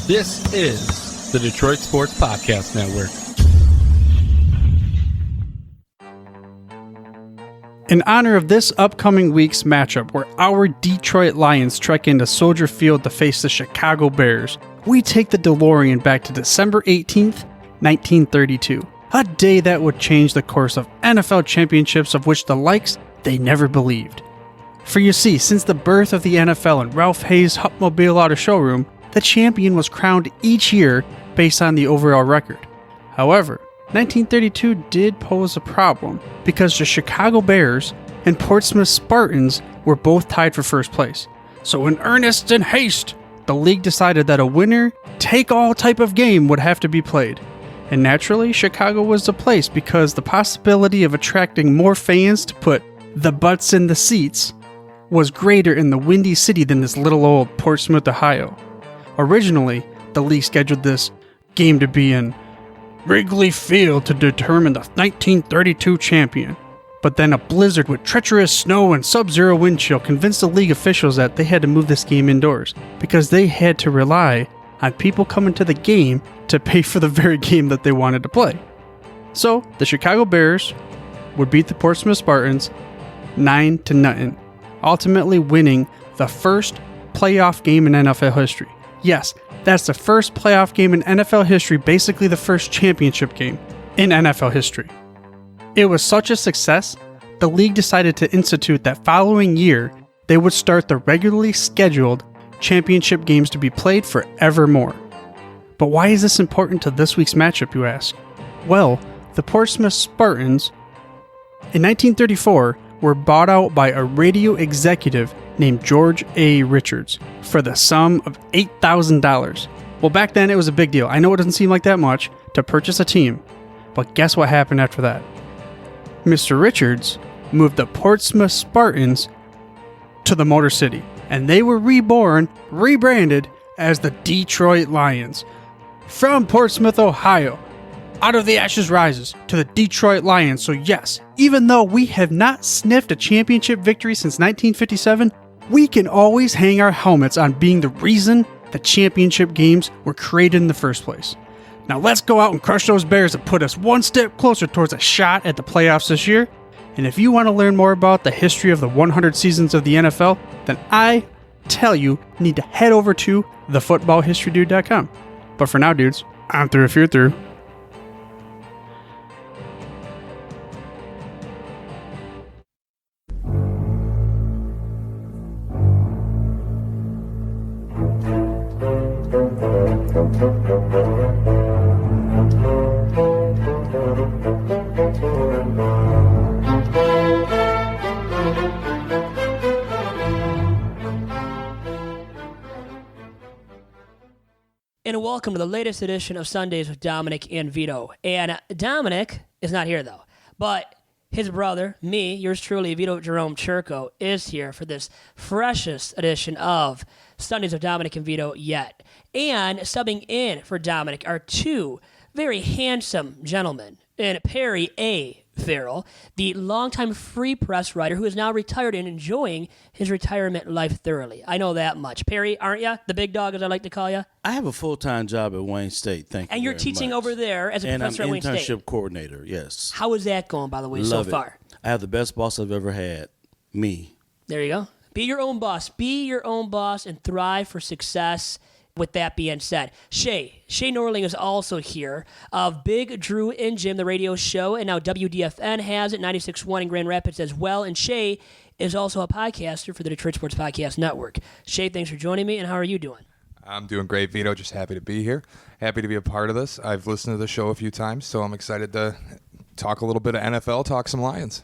This is the Detroit Sports Podcast Network. In honor of this upcoming week's matchup, where our Detroit Lions trek into Soldier Field to face the Chicago Bears, we take the DeLorean back to December 18th, 1932. A day that would change the course of NFL championships, of which the likes they never believed. For you see, since the birth of the NFL in Ralph Hayes' Hupmobile Auto Showroom, the champion was crowned each year based on the overall record. However, 1932 did pose a problem because the Chicago Bears and Portsmouth Spartans were both tied for first place. So in earnest and haste, the league decided that a winner-take-all type of game would have to be played. And naturally, Chicago was the place because the possibility of attracting more fans to put the butts in the seats was greater in the Windy City than this little old Portsmouth, Ohio. Originally, the league scheduled this game to be in Wrigley Field to determine the 1932 champion. But then a blizzard with treacherous snow and sub-zero wind chill convinced the league officials that they had to move this game indoors because they had to rely on people coming to the game to pay for the very game that they wanted to play. So, the Chicago Bears would beat the Portsmouth Spartans 9-0, ultimately winning the first playoff game in NFL history. Yes, that's the first playoff game in NFL history, basically the first championship game in NFL history. It was such a success, the league decided to institute that following year, they would start the regularly scheduled championship games to be played forevermore. But why is this important to this week's matchup, you ask? Well, the Portsmouth Spartans in 1934 were bought out by a radio executive named George A. Richards for the sum of $8,000. Well, back then it was a big deal. I know it doesn't seem like that much to purchase a team, but guess what happened after that? Mr. Richards moved the Portsmouth Spartans to the Motor City, and they were rebranded as the Detroit Lions. From Portsmouth, Ohio, out of the ashes rises to the Detroit Lions. So yes, even though we have not sniffed a championship victory since 1957, we can always hang our helmets on being the reason the championship games were created in the first place. Now let's go out and crush those Bears and put us one step closer towards a shot at the playoffs this year. And if you want to learn more about the history of the 100 seasons of the NFL, then I tell you need to head over to thefootballhistorydude.com. But for now, dudes, I'm through if you're through. And welcome to the latest edition of Sundays with Dominic and Vito. And Dominic is not here, though. But his brother, me, yours truly, Vito Jerome Churko, is here for this freshest edition of Sundays with Dominic and Vito yet. And subbing in for Dominic are two very handsome gentlemen. And Perry A. Farrell, the longtime Free Press writer who is now retired and enjoying his retirement life thoroughly. I know that much. Perry, aren't you? The big dog, as I like to call you? I have a full-time job at Wayne State, thank you. And you're teaching much. over there as a professor at Wayne State. And I'm internship coordinator, yes. How is that going, by the way, Love so far? I have the best boss I've ever had, me. There you go. Be your own boss. Be your own boss and thrive for success. With that being said, Shea Norling is also here of Big Drew and Jim, the radio show, and now WDFN has it, 96.1 in Grand Rapids as well. And Shea is also a podcaster for the Detroit Sports Podcast Network. Shea, thanks for joining me, and how are you doing? I'm doing great, Vito. Just happy to be here. Happy to be a part of this. I've listened to the show a few times, so I'm excited to talk a little bit of NFL, talk some Lions.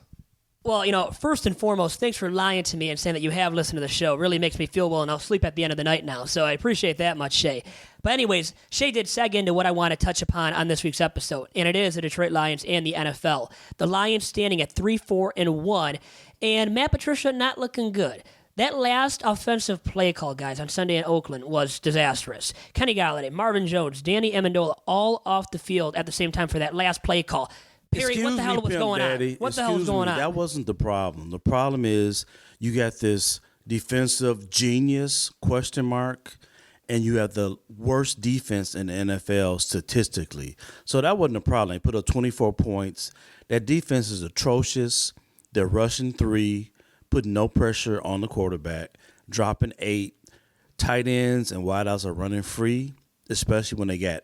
Well, first and foremost, thanks for lying to me and saying that you have listened to the show. It really makes me feel well, and I'll sleep at the end of the night now. So I appreciate that much, Shea. But anyways, Shea did seg into what I want to touch upon on this week's episode, and it is the Detroit Lions and the NFL. The Lions standing at 3-4-1, and Matt Patricia not looking good. That last offensive play call, guys, on Sunday in Oakland was disastrous. Kenny Golladay, Marvin Jones, Danny Amendola, all off the field at the same time for that last play call. Perry, what the hell was going on? What the hell was going on? That wasn't the problem. The problem is you got this defensive genius, question mark, and you have the worst defense in the NFL statistically. So that wasn't a problem. They put up 24 points. That defense is atrocious. They're rushing 3, putting no pressure on the quarterback, dropping 8. Tight ends and wideouts are running free, especially when they got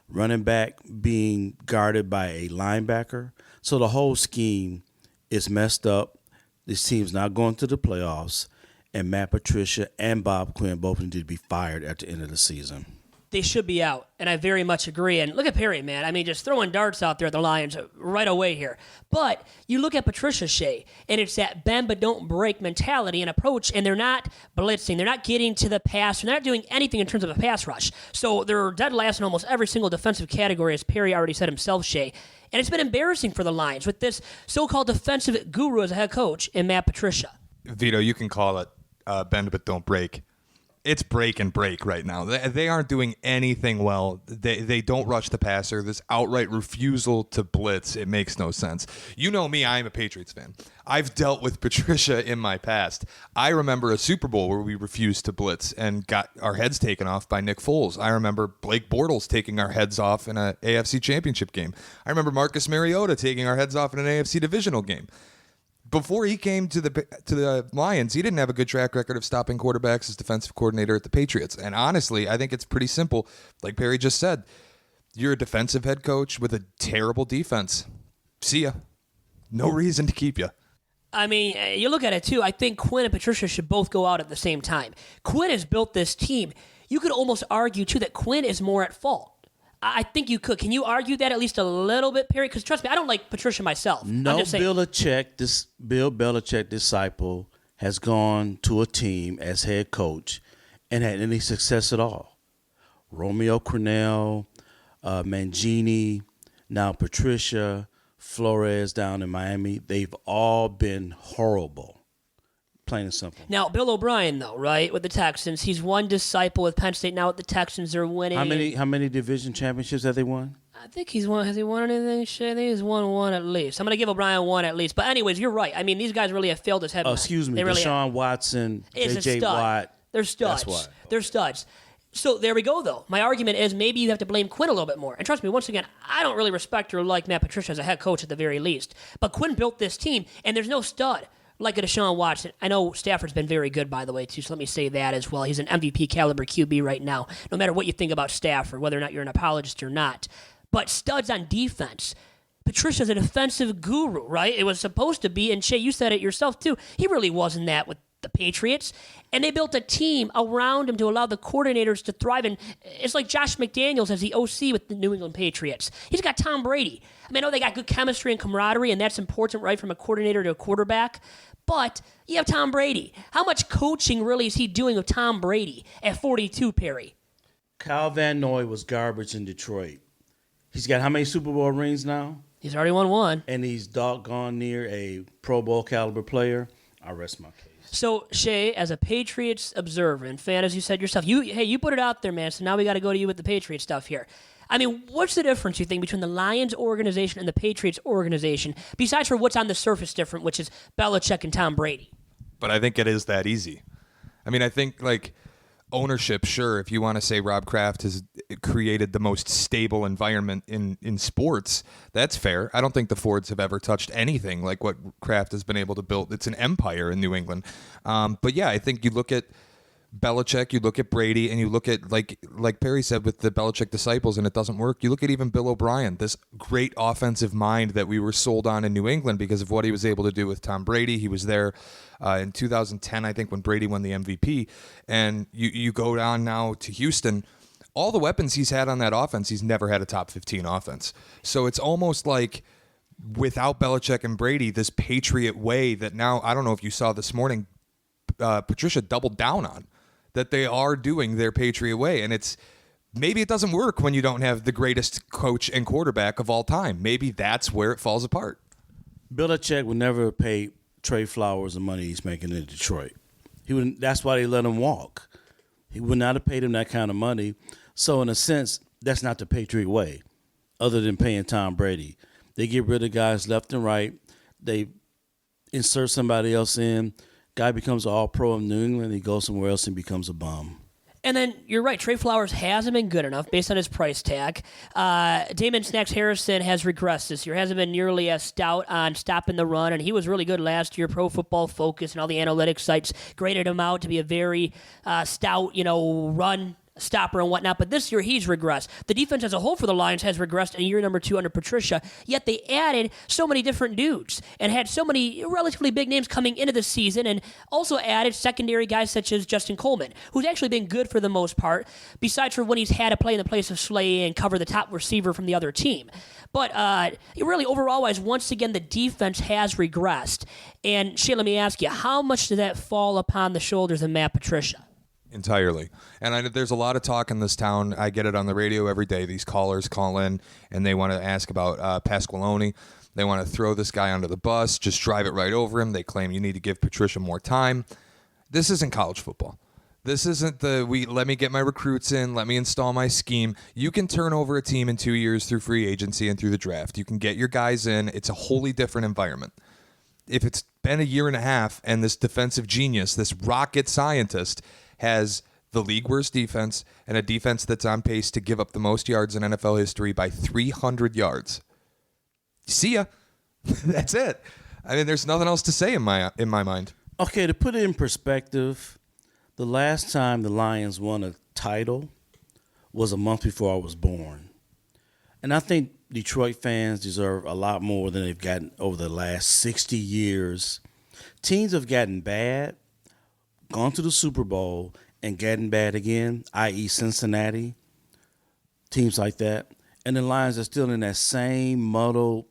running back being guarded by a linebacker. So the whole scheme is messed up. This team's not going to the playoffs, and Matt Patricia and Bob Quinn both need to be fired at the end of the season. They should be out, and I very much agree. And look at Perry, man. I mean, just throwing darts out there at the Lions right away here. But you look at Patricia, Shea, and it's that bend but don't break mentality and approach, and they're not blitzing. They're not getting to the pass. They're not doing anything in terms of a pass rush. So they're dead last in almost every single defensive category, as Perry already said himself, Shea. And it's been embarrassing for the Lions with this so-called defensive guru as a head coach in Matt Patricia. Vito, you can call it bend but don't break. It's break and break right now. They aren't doing anything well. They don't rush the passer. This outright refusal to blitz, it makes no sense. You know me, I'm a Patriots fan. I've dealt with Patricia in my past. I remember a Super Bowl where we refused to blitz and got our heads taken off by Nick Foles. I remember Blake Bortles taking our heads off in an AFC championship game. I remember Marcus Mariota taking our heads off in an AFC divisional game. Before he came to the Lions, he didn't have a good track record of stopping quarterbacks as defensive coordinator at the Patriots. And honestly, I think it's pretty simple. Like Perry just said, you're a defensive head coach with a terrible defense. See ya. No reason to keep you. I mean, you look at it, too. I think Quinn and Patricia should both go out at the same time. Quinn has built this team. You could almost argue, too, that Quinn is more at fault. I think you could. Can you argue that at least a little bit, Perry? Because trust me, I don't like Patricia myself. No, Bill Belichick disciple has gone to a team as head coach and had any success at all. Romeo Crennel, Mangini, now Patricia, Flores down in Miami, they've all been horrible. Plain and simple. Now, Bill O'Brien, though, right, with the Texans, he's one disciple with Penn State. Now with the Texans, they're winning. How many division championships have they won? I think he's won. Has he won anything, Shea? I think he's won one at least. I'm going to give O'Brien one at least. But anyways, you're right. I mean, these guys really have failed as head. Excuse me, really Deshaun Watson, J.J. Watt. They're studs. That's why. They're studs. So there we go, though. My argument is maybe you have to blame Quinn a little bit more. And trust me, once again, I don't really respect or like Matt Patricia as a head coach at the very least. But Quinn built this team, and there's no stud like a Deshaun Watson. I know Stafford's been very good, by the way, too, so let me say that as well. He's an MVP caliber QB right now, no matter what you think about Stafford, whether or not you're an apologist or not. But studs on defense. Patricia's a defensive guru, right? It was supposed to be, and Shea, you said it yourself, too. He really wasn't that with the Patriots. And they built a team around him to allow the coordinators to thrive. And it's like Josh McDaniels as the OC with the New England Patriots. He's got Tom Brady. I mean, I know they got good chemistry and camaraderie, and that's important, right, from a coordinator to a quarterback. But you have Tom Brady. How much coaching really is he doing with Tom Brady at 42, Perry? Kyle Van Noy was garbage in Detroit. He's got how many Super Bowl rings now? He's already won one. And he's doggone near a Pro Bowl caliber player. I rest my case. So, Shea, as a Patriots observer and fan, as you said yourself, you put it out there, man, so now we got to go to you with the Patriots stuff here. I mean, what's the difference, you think, between the Lions organization and the Patriots organization, besides for what's on the surface different, which is Belichick and Tom Brady? But I think it is that easy. I mean, I think, like, ownership, sure, if you want to say Rob Kraft has created the most stable environment in sports, that's fair. I don't think the Fords have ever touched anything like what Kraft has been able to build. It's an empire in New England. But yeah, I think you look at Belichick, you look at Brady, and you look at, like Perry said with the Belichick disciples, and it doesn't work. You look at even Bill O'Brien, this great offensive mind that we were sold on in New England because of what he was able to do with Tom Brady. He was there in 2010, I think, when Brady won the MVP. And you go down now to Houston, all the weapons he's had on that offense, he's never had a top 15 offense. So it's almost like without Belichick and Brady, this Patriot way that now, I don't know if you saw this morning, Patricia doubled down on, that they are doing their Patriot way. And maybe it doesn't work when you don't have the greatest coach and quarterback of all time. Maybe that's where it falls apart. Belichick would never pay Trey Flowers the money he's making in Detroit. That's why they let him walk. He would not have paid him that kind of money. So in a sense, that's not the Patriot way, other than paying Tom Brady. They get rid of guys left and right. They insert somebody else in. Guy becomes an all-pro in New England. He goes somewhere else and becomes a bum. And then you're right, Trey Flowers hasn't been good enough based on his price tag. Damon Snacks Harrison has regressed this year, hasn't been nearly as stout on stopping the run, and he was really good last year. Pro Football Focus and all the analytics sites graded him out to be a very stout, run stopper and whatnot, but this year he's regressed. The defense as a whole for the Lions has regressed in year number 2 under Patricia, yet they added so many different dudes and had so many relatively big names coming into the season, and also added secondary guys such as Justin Coleman, who's actually been good for the most part, besides for when he's had to play in the place of Shea and cover the top receiver from the other team. But really, overall-wise, once again, the defense has regressed. And Shea, let me ask you, how much did that fall upon the shoulders of Matt Patricia? Entirely. And there's a lot of talk in this town. I get it on the radio every day. These callers call in and they want to ask about Pasqualoni. They want to throw this guy under the bus, just drive it right over him. They claim you need to give Patricia more time. This isn't college football. This isn't let me get my recruits in, let me install my scheme. You can turn over a team in 2 years through free agency and through the draft. You can get your guys in. It's a wholly different environment. If it's been a year and a half and this defensive genius, this rocket scientist, has the league worst defense and a defense that's on pace to give up the most yards in NFL history by 300 yards. See ya. That's it. I mean, there's nothing else to say in my mind. Okay, to put it in perspective, the last time the Lions won a title was a month before I was born. And I think Detroit fans deserve a lot more than they've gotten over the last 60 years. Teams have gotten bad, gone to the Super Bowl, and gotten bad again, i.e. Cincinnati, teams like that. And the Lions are still in that same muddled,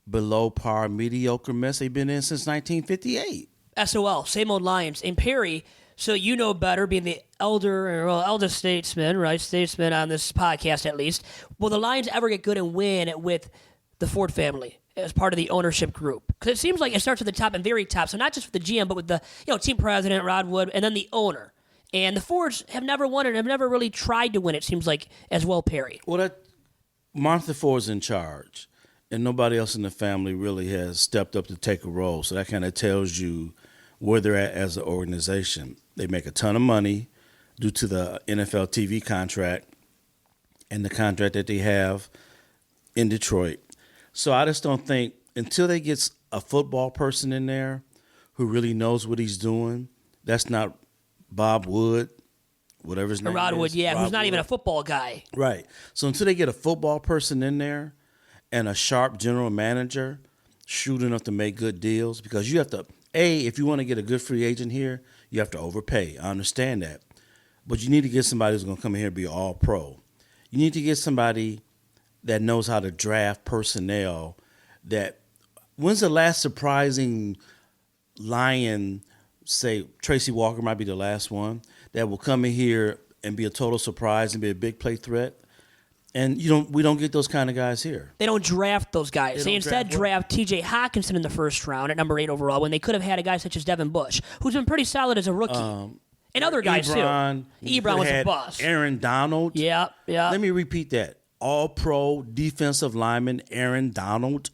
below par, mediocre mess they've been in since 1958. SOL, same old Lions. And Perry, so you know better, being the eldest statesman, right? Statesman on this podcast at least. Will the Lions ever get good and win with the Ford family as part of the ownership group? Because it seems like it starts at the top and very top. So not just with the GM, but with the team president, Rod Wood, and then the owner. And the Fords have never won it, have never really tried to win it, seems like, as well, Perry. Well, Martha Ford's in charge, and nobody else in the family really has stepped up to take a role. So that kind of tells you where they're at as an organization. They make a ton of money due to the NFL TV contract and the contract that they have in Detroit. So I just don't think, until they get a football person in there who really knows what he's doing, that's not Bob Wood, whatever his name is. Rod Wood, yeah, Rod who's not Wood. even a football guy. Right. So until they get a football person in there and a sharp general manager, shrewd enough to make good deals, because you have to, if you want to get a good free agent here, you have to overpay. I understand that. But you need to get somebody who's going to come in here and be all pro. You need to get somebody that knows how to draft personnel. When's the last surprising Lion, say Tracy Walker might be the last one, that will come in here and be a total surprise and be a big play threat? And we don't get those kind of guys here. They don't draft those guys. They instead draft T.J. Hawkinson in the first round at number 8 overall, when they could have had a guy such as Devin Bush, who's been pretty solid as a rookie. And other guys, too. Ebron was a bust. Aaron Donald. Yeah. Let me repeat that. All-pro defensive lineman Aaron Donald,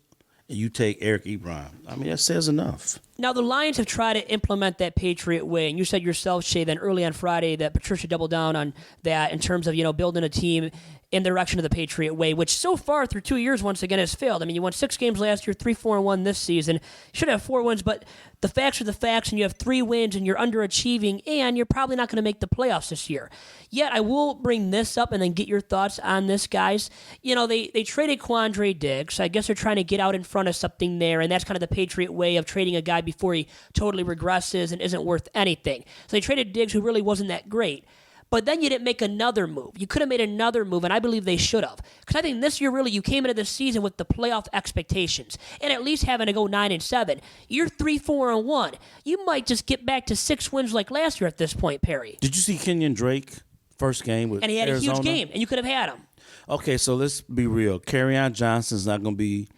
and you take Eric Ebron. I mean, that says enough. Now, the Lions have tried to implement that Patriot way, and you said yourself, Shea, then early on Friday that Patricia doubled down on that in terms of, building a team in the direction of the Patriot way, which so far through 2 years, once again, has failed. I mean, you won 6 games last year, 3-4-1 this season. You should have 4 wins, but the facts are the facts, and you have 3 wins, and you're underachieving, and you're probably not going to make the playoffs this year. Yet, I will bring this up and then get your thoughts on this, guys. They traded Quandre Diggs. I guess they're trying to get out in front of something there, and that's kind of the Patriot way of trading a guy before he totally regresses and isn't worth anything. So they traded Diggs, who really wasn't that great. But then you didn't make another move. You could have made another move, and I believe they should have. Because I think this year, really, you came into the season with the playoff expectations, and at least having to go 9-7. You're 3-4-1. You might just get back to 6 wins like last year at this point, Perry. Did you see Kenyon Drake first game with Arizona? And he had a huge game, and you could have had him. Okay, so let's be real. Kerryon Johnson's not going to be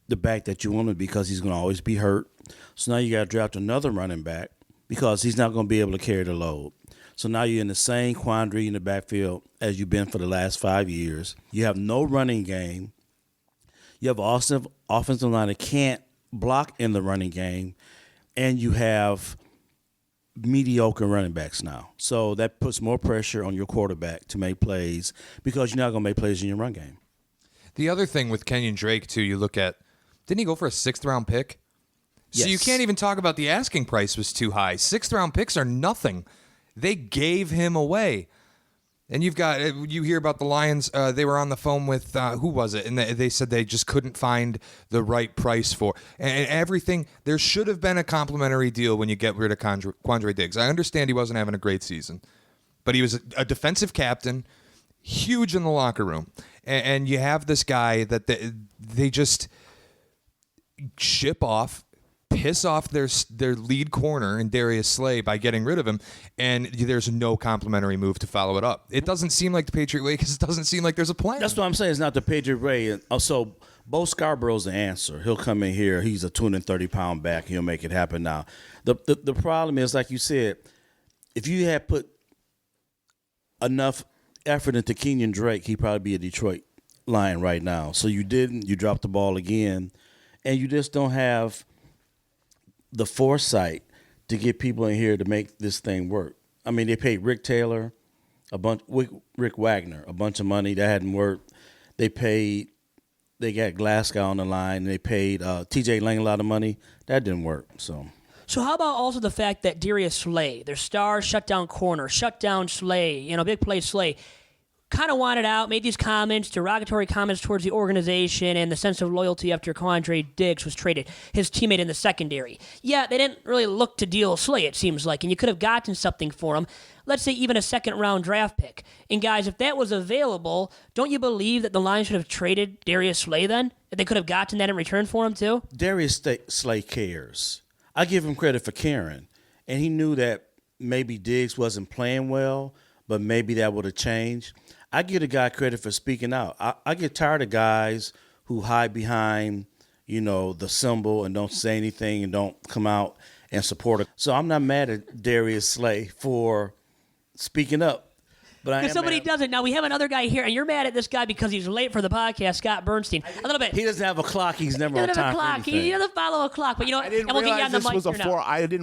the back that you want him because he's going to always be hurt. So now you got to draft another running back because he's not going to be able to carry the load. So now you're in the same quandary in the backfield as you've been for the last 5 years. You have no running game. You have an offensive line that can't block in the running game. And you have mediocre running backs now. So that puts more pressure on your quarterback to make plays because you're not going to make plays in your run game. The other thing with Kenyon Drake, too, you look at, didn't he go for a 6th-round pick? So you can't even talk about the asking price was too high. 6th-round picks are nothing. They gave him away. And you hear about the Lions, they were on the phone with, who was it? And they said they just couldn't find the right price for. And everything, there should have been a complimentary deal when you get rid of Quandre Diggs. I understand he wasn't having a great season, but he was a defensive captain, huge in the locker room. And you have this guy that they just ship off, piss off their lead corner in Darius Slay by getting rid of him, and there's no complimentary move to follow it up. It doesn't seem like the Patriot way because it doesn't seem like there's a plan. That's what I'm saying. It's not the Patriot way. And also, Bo Scarborough's the answer. He'll come in here. He's a 230-pound back. He'll make it happen now. The problem is, like you said, if you had put enough effort into Kenyon Drake, he'd probably be a Detroit Lion right now. So you didn't. You dropped the ball again, and you just don't have the foresight to get people in here to make this thing work. I mean, they paid Rick Wagner a bunch of money. That hadn't worked. They got Glasgow on the line. They paid TJ Lang a lot of money. That didn't work. So how about also the fact that Darius Slay, their star shutdown corner, shut down Slay, big play Slay, kind of wanted out, made these comments, derogatory comments towards the organization and the sense of loyalty after Quandre Diggs was traded, his teammate in the secondary. Yeah, they didn't really look to deal Slay, it seems like, and you could have gotten something for him. Let's say even a second-round draft pick. And guys, if that was available, don't you believe that the Lions should have traded Darius Slay then? That they could have gotten that in return for him too? Darius Slay cares. I give him credit for caring. And he knew that maybe Diggs wasn't playing well, but maybe that would have changed. I give a guy credit for speaking out. I get tired of guys who hide behind, the symbol and don't say anything and don't come out and support it. So I'm not mad at Darius Slay for speaking up. Because somebody doesn't. Now, we have another guy here, and you're mad at this guy because he's late for the podcast, Scott Burnstein. A little bit. He doesn't have a clock. He's never on time. He doesn't have a clock. He doesn't follow a clock. But I didn't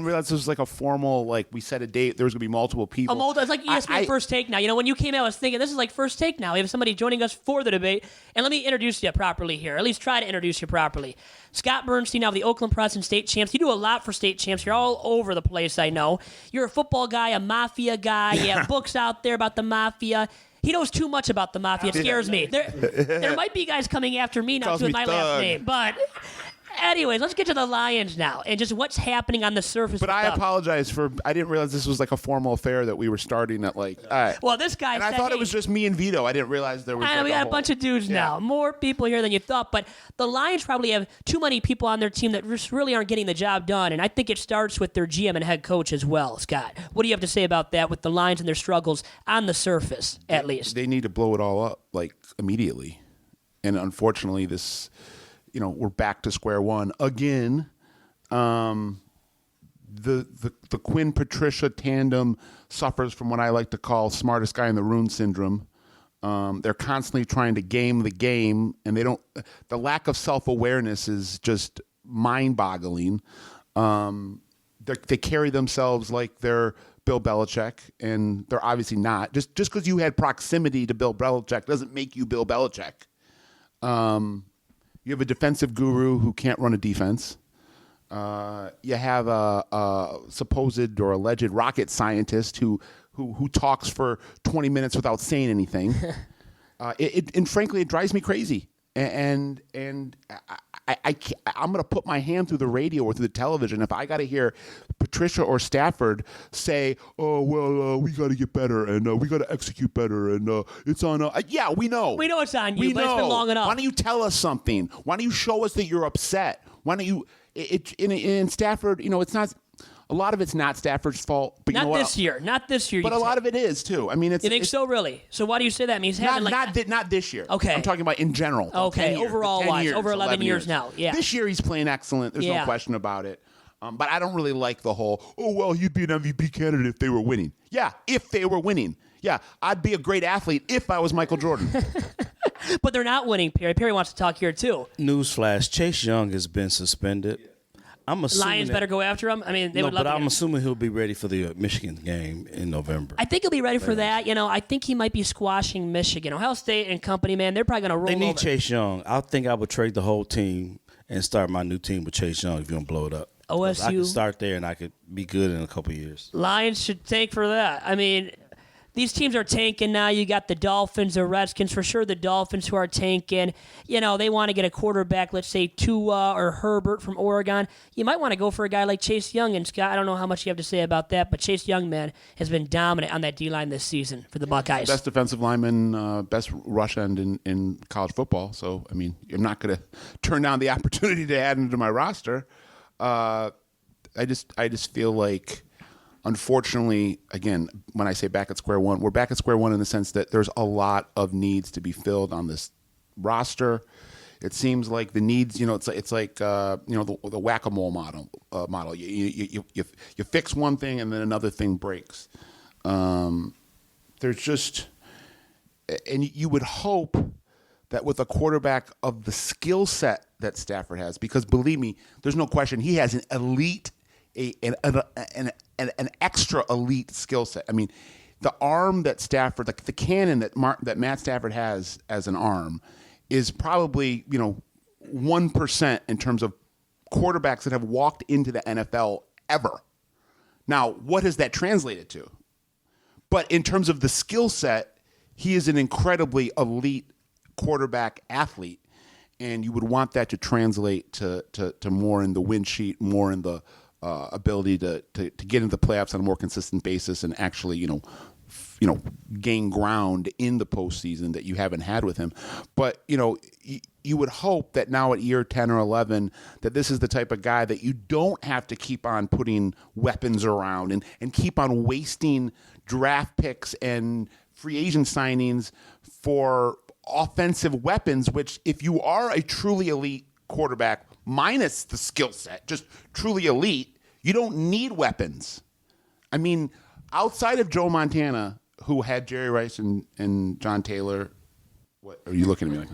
realize this was like a formal, we set a date. There was going to be multiple people. It's like ESPN First Take now. When you came out, I was thinking, this is like First Take now. We have somebody joining us for the debate. And let me introduce you properly here, at least try to introduce you properly. Scott Burnstein, now the Oakland Press and state champs. You do a lot for state champs. You're all over the place, I know. You're a football guy, a mafia guy. You have books out there about the mafia. He knows too much about the mafia. It scares me. There might be guys coming after me now with my last name. But anyways, let's get to the Lions now and just what's happening on the surface. But I apologize I didn't realize this was like a formal affair that we were starting at all right. Well, this guy and I thought it was just me and Vito. I didn't realize there was we got a bunch of dudes now. More people here than you thought. But the Lions probably have too many people on their team that just really aren't getting the job done. And I think it starts with their GM and head coach as well, Scott. What do you have to say about that with the Lions and their struggles on the surface, at least? They need to blow it all up, immediately. And unfortunately, this... we're back to square one again. The Quinn Patricia tandem suffers from what I like to call smartest guy in the room syndrome. They're constantly trying to game the game, and the lack of self-awareness is just mind-boggling. They carry themselves like they're Bill Belichick, and they're obviously not. Just because you had proximity to Bill Belichick doesn't make you Bill Belichick. You have a defensive guru who can't run a defense. You have a supposed or alleged rocket scientist who talks for 20 minutes without saying anything. And frankly, it drives me crazy. And I'm going to put my hand through the radio or through the television if I got to hear Patricia or Stafford say, we got to get better and we got to execute better and it's on yeah, we know. We know it's on you, but it's been long enough. Why don't you tell us something? Why don't you show us that you're upset? Why don't you in Stafford, it's not a lot of it's not Stafford's fault, but not this year. But a lot of it is too. I mean, you think so, really? So why do you say that? I mean, not this year. Okay, I'm talking about in general. Okay, overall wise, over 11 years now. Yeah, this year he's playing excellent. There's no question about it. But I don't really like the whole, you'd be an MVP candidate if they were winning. Yeah, if they were winning. Yeah, I'd be a great athlete if I was Michael Jordan. But they're not winning, Perry. Perry wants to talk here too. Newsflash: Chase Young has been suspended. I'm assuming Lions better go after him. I mean, they would love but to I'm get him. assuming he'll be ready for the Michigan game in November. I think he'll be ready for that. I think he might be squashing Michigan. Ohio State and company, man, they're probably going to roll They need over. Chase Young. I think I would trade the whole team and start my new team with Chase Young if you don't blow it up. 'Cause I could OSU. start there and I could be good in a couple of years. Lions should tank for that. I mean, these teams are tanking now. You got the Dolphins, the Redskins, for sure the Dolphins who are tanking. They want to get a quarterback, let's say Tua or Herbert from Oregon. You might want to go for a guy like Chase Young. And Scott, I don't know how much you have to say about that, but Chase Young, man, has been dominant on that D-line this season for the Buckeyes. Best defensive lineman, best rush end in college football. So, I mean, you're not going to turn down the opportunity to add him to my roster. I just feel like, unfortunately, again, when I say back at square one, we're back at square one in the sense that there's a lot of needs to be filled on this roster. It seems like the needs, it's like the whack-a-mole model. You fix one thing and then another thing breaks. There's just, and you would hope that with a quarterback of the skill set that Stafford has, because believe me, there's no question he has an elite, an extra elite skill set. I mean, the arm that Stafford, the cannon that Matt Stafford has as an arm, is probably 1% in terms of quarterbacks that have walked into the NFL ever. Now, what has that translated to? But in terms of the skill set, he is an incredibly elite quarterback athlete, and you would want that to translate to more in the win sheet, more in the ability to get into the playoffs on a more consistent basis and actually gain ground in the postseason that you haven't had with him. But you would hope that now at year 10 or 11 that this is the type of guy that you don't have to keep on putting weapons around and keep on wasting draft picks and free agent signings for offensive weapons, which if you are a truly elite quarterback minus the skill set, just truly elite, you don't need weapons. I mean, outside of Joe Montana, who had Jerry Rice and John Taylor, what are you looking at me like?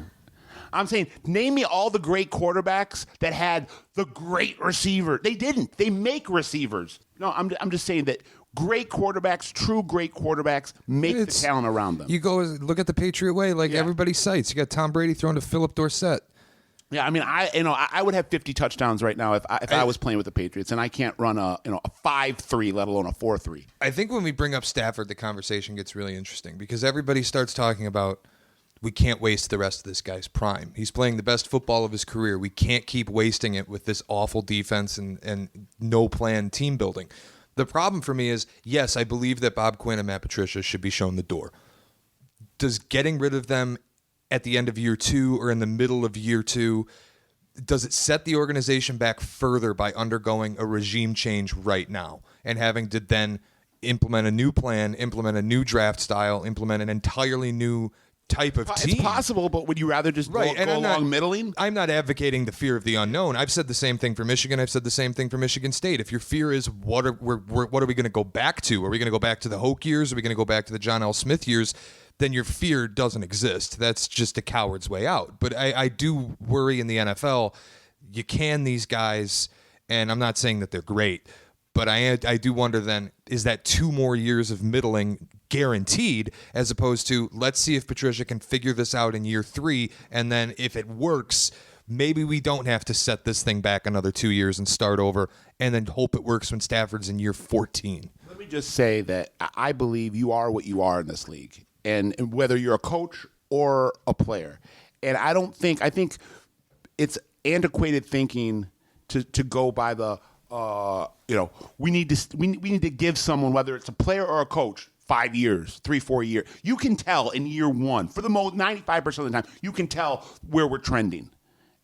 I'm saying, name me all the great quarterbacks that had the great receiver. They didn't. They make receivers. No, I'm just saying that great quarterbacks, true great quarterbacks, make the talent around them. You go look at the Patriot way, everybody cites. You got Tom Brady throwing to Philip Dorsett. Yeah, I mean, I would have 50 touchdowns right now if I was playing with the Patriots, and I can't run a 5-3, let alone a 4-3. I think when we bring up Stafford, the conversation gets really interesting because everybody starts talking about we can't waste the rest of this guy's prime. He's playing the best football of his career. We can't keep wasting it with this awful defense and no plan team building. The problem for me is, yes, I believe that Bob Quinn and Matt Patricia should be shown the door. Does getting rid of them at the end of year 2 or in the middle of year 2, does it set the organization back further by undergoing a regime change right now and having to then implement a new plan, implement a new draft style, implement an entirely new type of team? It's possible, but would you rather just go along middling? I'm not advocating the fear of the unknown. I've said the same thing for Michigan. I've said the same thing for Michigan State. If your fear is what are we going to go back to? Are we going to go back to the Hoke years? Are we going to go back to the John L. Smith years? Then your fear doesn't exist. That's just a coward's way out. But I do worry in the NFL, you can these guys, and I'm not saying that they're great, but I do wonder then, is that 2 more years of middling guaranteed as opposed to let's see if Patricia can figure this out in year 3, and then if it works, maybe we don't have to set this thing back another 2 years and start over and then hope it works when Stafford's in year 14. Let me just say that I believe you are what you are in this league. And whether you're a coach or a player. And I think it's antiquated thinking to go by the, we need to give someone, whether it's a player or a coach, 5 years, 3-4 years. You can tell in year 1, for the most 95% of the time, you can tell where we're trending.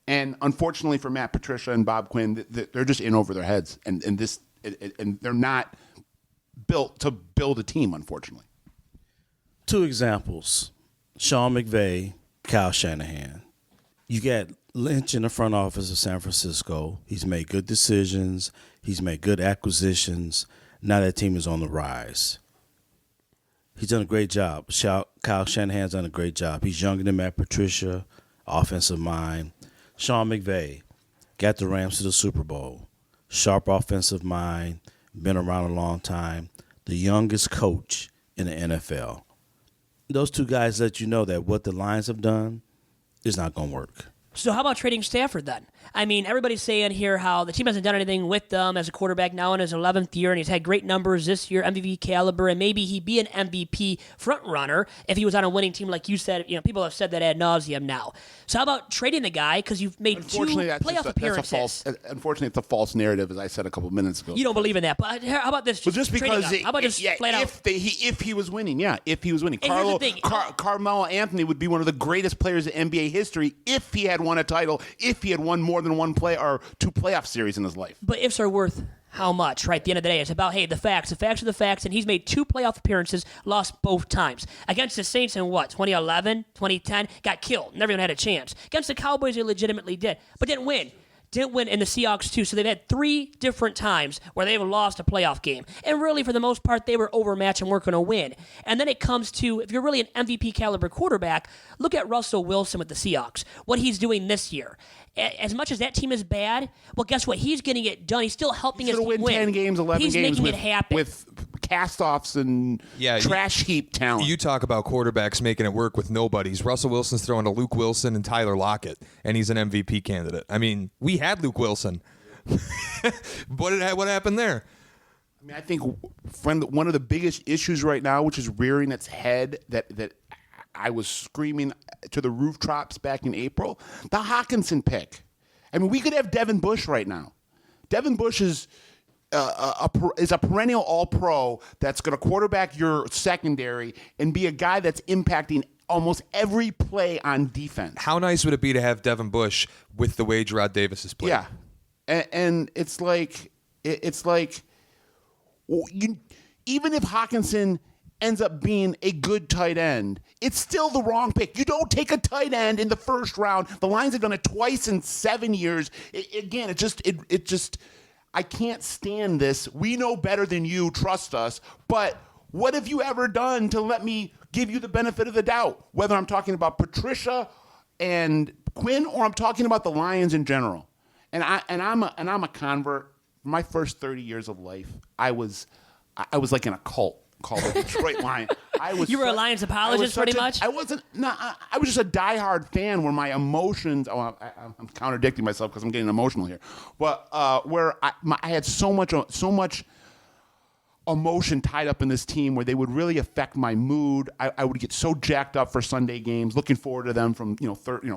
And unfortunately for Matt Patricia and Bob Quinn, they're just in over their heads. And they're not built to build a team, unfortunately. 2 examples, Sean McVay, Kyle Shanahan. You got Lynch in the front office of San Francisco. He's made good decisions. He's made good acquisitions. Now that team is on the rise. He's done a great job. Kyle Shanahan's done a great job. He's younger than Matt Patricia, offensive mind. Sean McVay got the Rams to the Super Bowl. sharp offensive mind, been around a long time, the youngest coach in the NFL. Those two guys let you know that what the Lions have done is not going to work. So how about trading Stafford then? I mean, everybody's saying here how the team hasn't done anything with them as a quarterback now in his 11th year, and he's had great numbers this year, MVP caliber, and maybe he'd be an MVP front runner if he was on a winning team, like you said. You know, people have said that ad nauseum now. So how about trading the guy because you've made 2 playoff appearances? Unfortunately, it's a false narrative, as I said a couple of minutes ago. You don't believe in that, but how about this? Well, just because how about just flat out? If he was winning, if he was winning, And here's the thing. Carmelo Anthony would be one of the greatest players in NBA history if he had won a title, if he had won more than 1 play or 2 playoff series in his life. But ifs are worth how much, right? At the end of the day, it's about, hey, the facts. The facts are the facts, and he's made 2 playoff appearances, lost both times. Against the Saints in 2011, 2010, got killed. Never even had a chance. Against the Cowboys, they legitimately did, but didn't win. Didn't win in the Seahawks, too. So they've had 3 different times where they've lost a playoff game. And really, for the most part, they were overmatched and weren't going to win. And then it comes to, if you're really an MVP caliber quarterback, look at Russell Wilson with the Seahawks, what he's doing this year. As much as that team is bad, well, guess what? He's getting it done. He's still helping his team win. 10 games, 11 He's games making it happen. with cast-offs and trash heap talent. You talk about quarterbacks making it work with nobodies. Russell Wilson's throwing to Luke Wilson and Tyler Lockett, and he's an MVP candidate. I mean, we had Luke Wilson. What happened there? I mean, I think one of the biggest issues right now, which is rearing its head, that I was screaming to the rooftops back in April, the Hawkinson pick. I mean, we could have Devin Bush right now. Devin Bush is a perennial All-Pro that's going to quarterback your secondary and be a guy that's impacting almost every play on defense. How nice would it be to have Devin Bush with the way Gerard Davis has played? Yeah, and it's like even if Hawkinson ends up being a good tight end, it's still the wrong pick. You don't take a tight end in the first round. The Lions have done it twice in 7 years. It just I can't stand this. We know better than you. Trust us. But what have you ever done to let me give you the benefit of the doubt? Whether I'm talking about Patricia and Quinn or I'm talking about the Lions in general. And I'm a convert. My first 30 years of life, I was like in a cult called the Detroit Lions. You were a Lions apologist, pretty much. I wasn't. No, I was just a diehard fan. Where my emotions. Oh, I'm contradicting myself because I'm getting emotional here. But where I had so much emotion tied up in this team, where they would really affect my mood. I would get so jacked up for Sunday games, looking forward to them from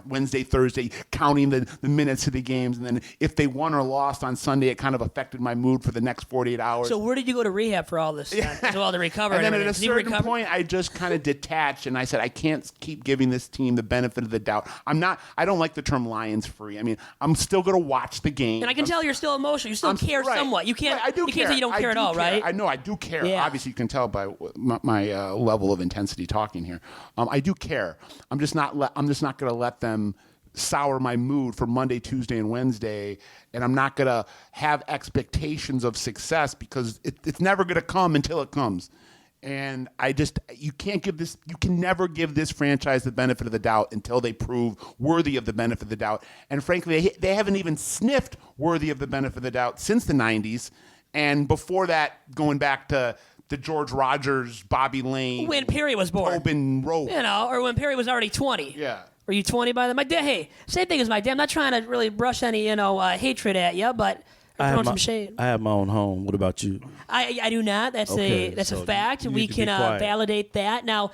Wednesday, Thursday, counting the minutes of the games, and then if they won or lost on Sunday, it kind of affected my mood for the next 48 hours. So where did you go to rehab for all this? To all the recovery. And then at a certain point, I just kind of detached, and I said, I can't keep giving this team the benefit of the doubt. I don't like the term Lions free. I mean, I'm still going to watch the game. And I can tell you're still emotional. You still care somewhat. You can't. Right, I do you can't say you don't care at all, right? I know. I do care. Yeah. Obviously, you can tell by my level of intensity talking here. I do care. I'm just not going to let them sour my mood for Monday, Tuesday, and Wednesday, and I'm not going to have expectations of success because it's never going to come until it comes. And you can never give this franchise the benefit of the doubt until they prove worthy of the benefit of the doubt. And frankly, they haven't even sniffed worthy of the benefit of the doubt since the 90s. And before that, going back to the George Rogers, Bobby Lane. When Perry was born. Tobin Rote. Or when Perry was already 20. Yeah. Were you 20 by then? My dad, hey, same thing as my dad. I'm not trying to really brush any, hatred at you, but throwing some shade. I have my own home. What about you? I do not. That's a fact. You We need to be can quiet. validate that. Now,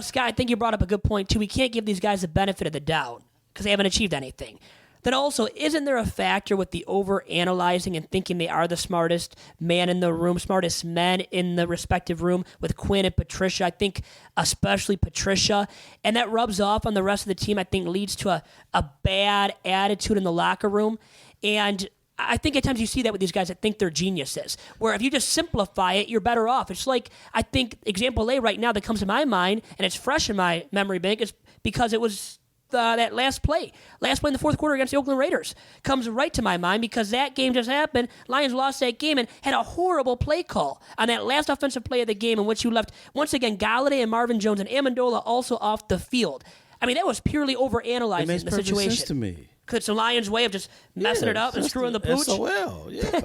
Scott, I think you brought up a good point, too. We can't give these guys the benefit of the doubt because they haven't achieved anything. Then also, isn't there a factor with the over-analyzing and thinking they are the smartest man in the room, smartest men in the respective room with Quinn and Patricia? I think especially Patricia. And that rubs off on the rest of the team, I think leads to a bad attitude in the locker room. And I think at times you see that with these guys that think they're geniuses, where if you just simplify it, you're better off. It's like, I think example A right now that comes to my mind, and it's fresh in my memory bank, is because it was that last play in the fourth quarter against the Oakland Raiders comes right to my mind because that game just happened. Lions lost that game and had a horrible play call on that last offensive play of the game in which you left, once again, Galladay and Marvin Jones and Amendola also off the field. I mean, that was purely overanalyzing the situation. It makes perfect sense to me. Because it's the Lions' way of just messing it up and screwing the pooch. SOL, yeah.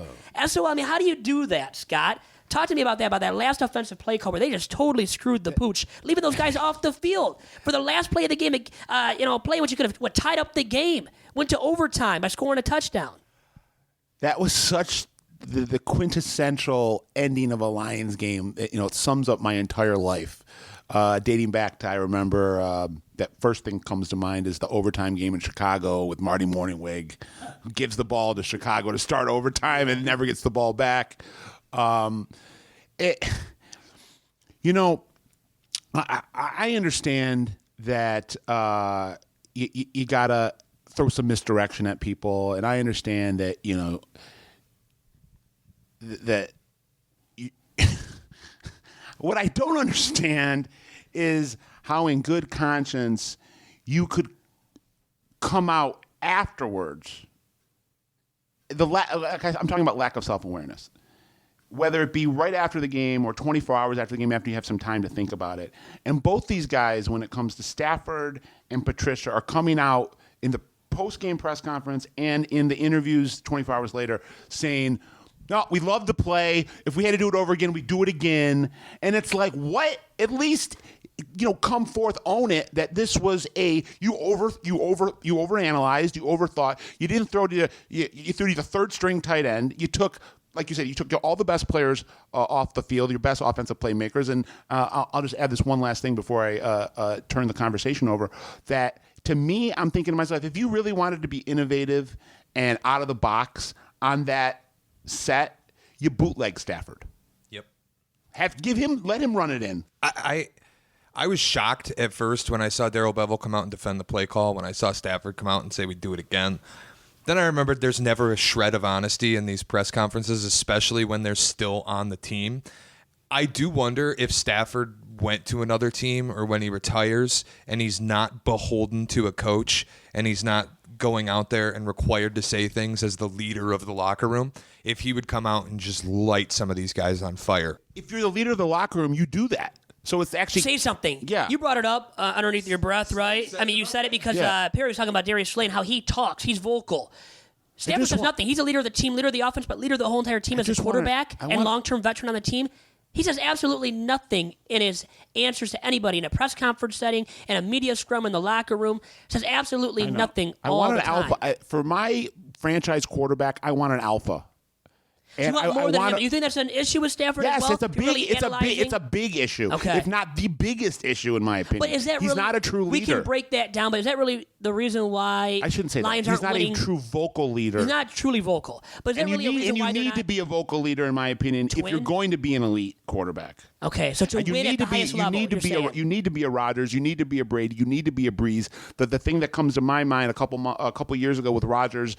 SOL, I mean, how do you do that, Scott? Talk to me about that last offensive play call where they just totally screwed the pooch, leaving those guys off the field for the last play of the game. Play which you could have tied up the game, went to overtime by scoring a touchdown. That was such the quintessential ending of a Lions game. It sums up my entire life. Dating back to, I remember that first thing comes to mind is the overtime game in Chicago with Marty Morningwig, who gives the ball to Chicago to start overtime and never gets the ball back. I understand that you gotta throw some misdirection at people, and I understand that what I don't understand is how in good conscience you could come out afterwards. I'm talking about lack of self-awareness. Whether it be right after the game or 24 hours after the game after you have some time to think about it. And both these guys, when it comes to Stafford and Patricia, are coming out in the post-game press conference and in the interviews 24 hours later saying, no, we love to play. If we had to do it over again, we'd do it again. And it's like, what? At least, come forth, own it, that this was you overanalyzed, you overthought. You didn't throw you threw to the third string tight end. You took, like you said, you took all the best players off the field, your best offensive playmakers. And I'll just add this one last thing before I turn the conversation over. That, to me, I'm thinking to myself, if you really wanted to be innovative and out of the box on that set, you bootleg Stafford. Yep. Let him run it in. I was shocked at first when I saw Darrell Bevell come out and defend the play call, when I saw Stafford come out and say we'd do it again. Then I remembered there's never a shred of honesty in these press conferences, especially when they're still on the team. I do wonder if Stafford went to another team or when he retires and he's not beholden to a coach and he's not going out there and required to say things as the leader of the locker room, if he would come out and just light some of these guys on fire. If you're the leader of the locker room, you do that. So it's actually... Say something. Yeah. You brought it up underneath your breath, right? I mean, you said it because Perry was talking about Darius Slay and how he talks. He's vocal. Stafford says nothing. He's a leader of the team, leader of the offense, but leader of the whole entire team as a quarterback and long-term veteran on the team. He says absolutely nothing in his answers to anybody in a press conference setting, in a media scrum in the locker room. Says absolutely nothing all the time. Alpha. For my franchise quarterback, I want an alpha. And you want more than him. You think that's an issue with Stafford as well? Yes, it's a big issue. Okay. If not the biggest issue, in my opinion. But is that he's really, not a true leader. We can break that down, but is that really the reason why I shouldn't say Lions that. He's aren't not winning? a true vocal leader. He's not truly vocal. But is that really a reason why you need to be a vocal leader, in my opinion, if you're going to be an elite quarterbaar. Okay, so to win at the highest level, you need to be a Rodgers, you need to be a Brady, you need to be a Breeze. The thing that comes to my mind a couple years ago with Rodgers,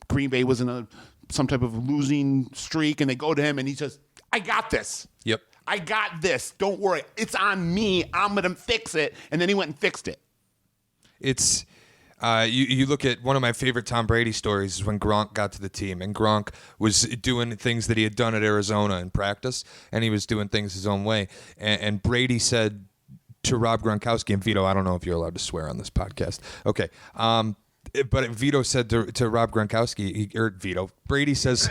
Green Bay was in some type of losing streak, and they go to him, and he says, I got this. Yep. I got this. Don't worry. It's on me. I'm going to fix it. And then he went and fixed it. It's you look at one of my favorite Tom Brady stories is when Gronk got to the team, and Gronk was doing things that he had done at Arizona in practice, and he was doing things his own way. And Brady said to Rob Gronkowski, and Vito, I don't know if you're allowed to swear on this podcast. Okay. But Vito said to Rob Gronkowski, Brady says,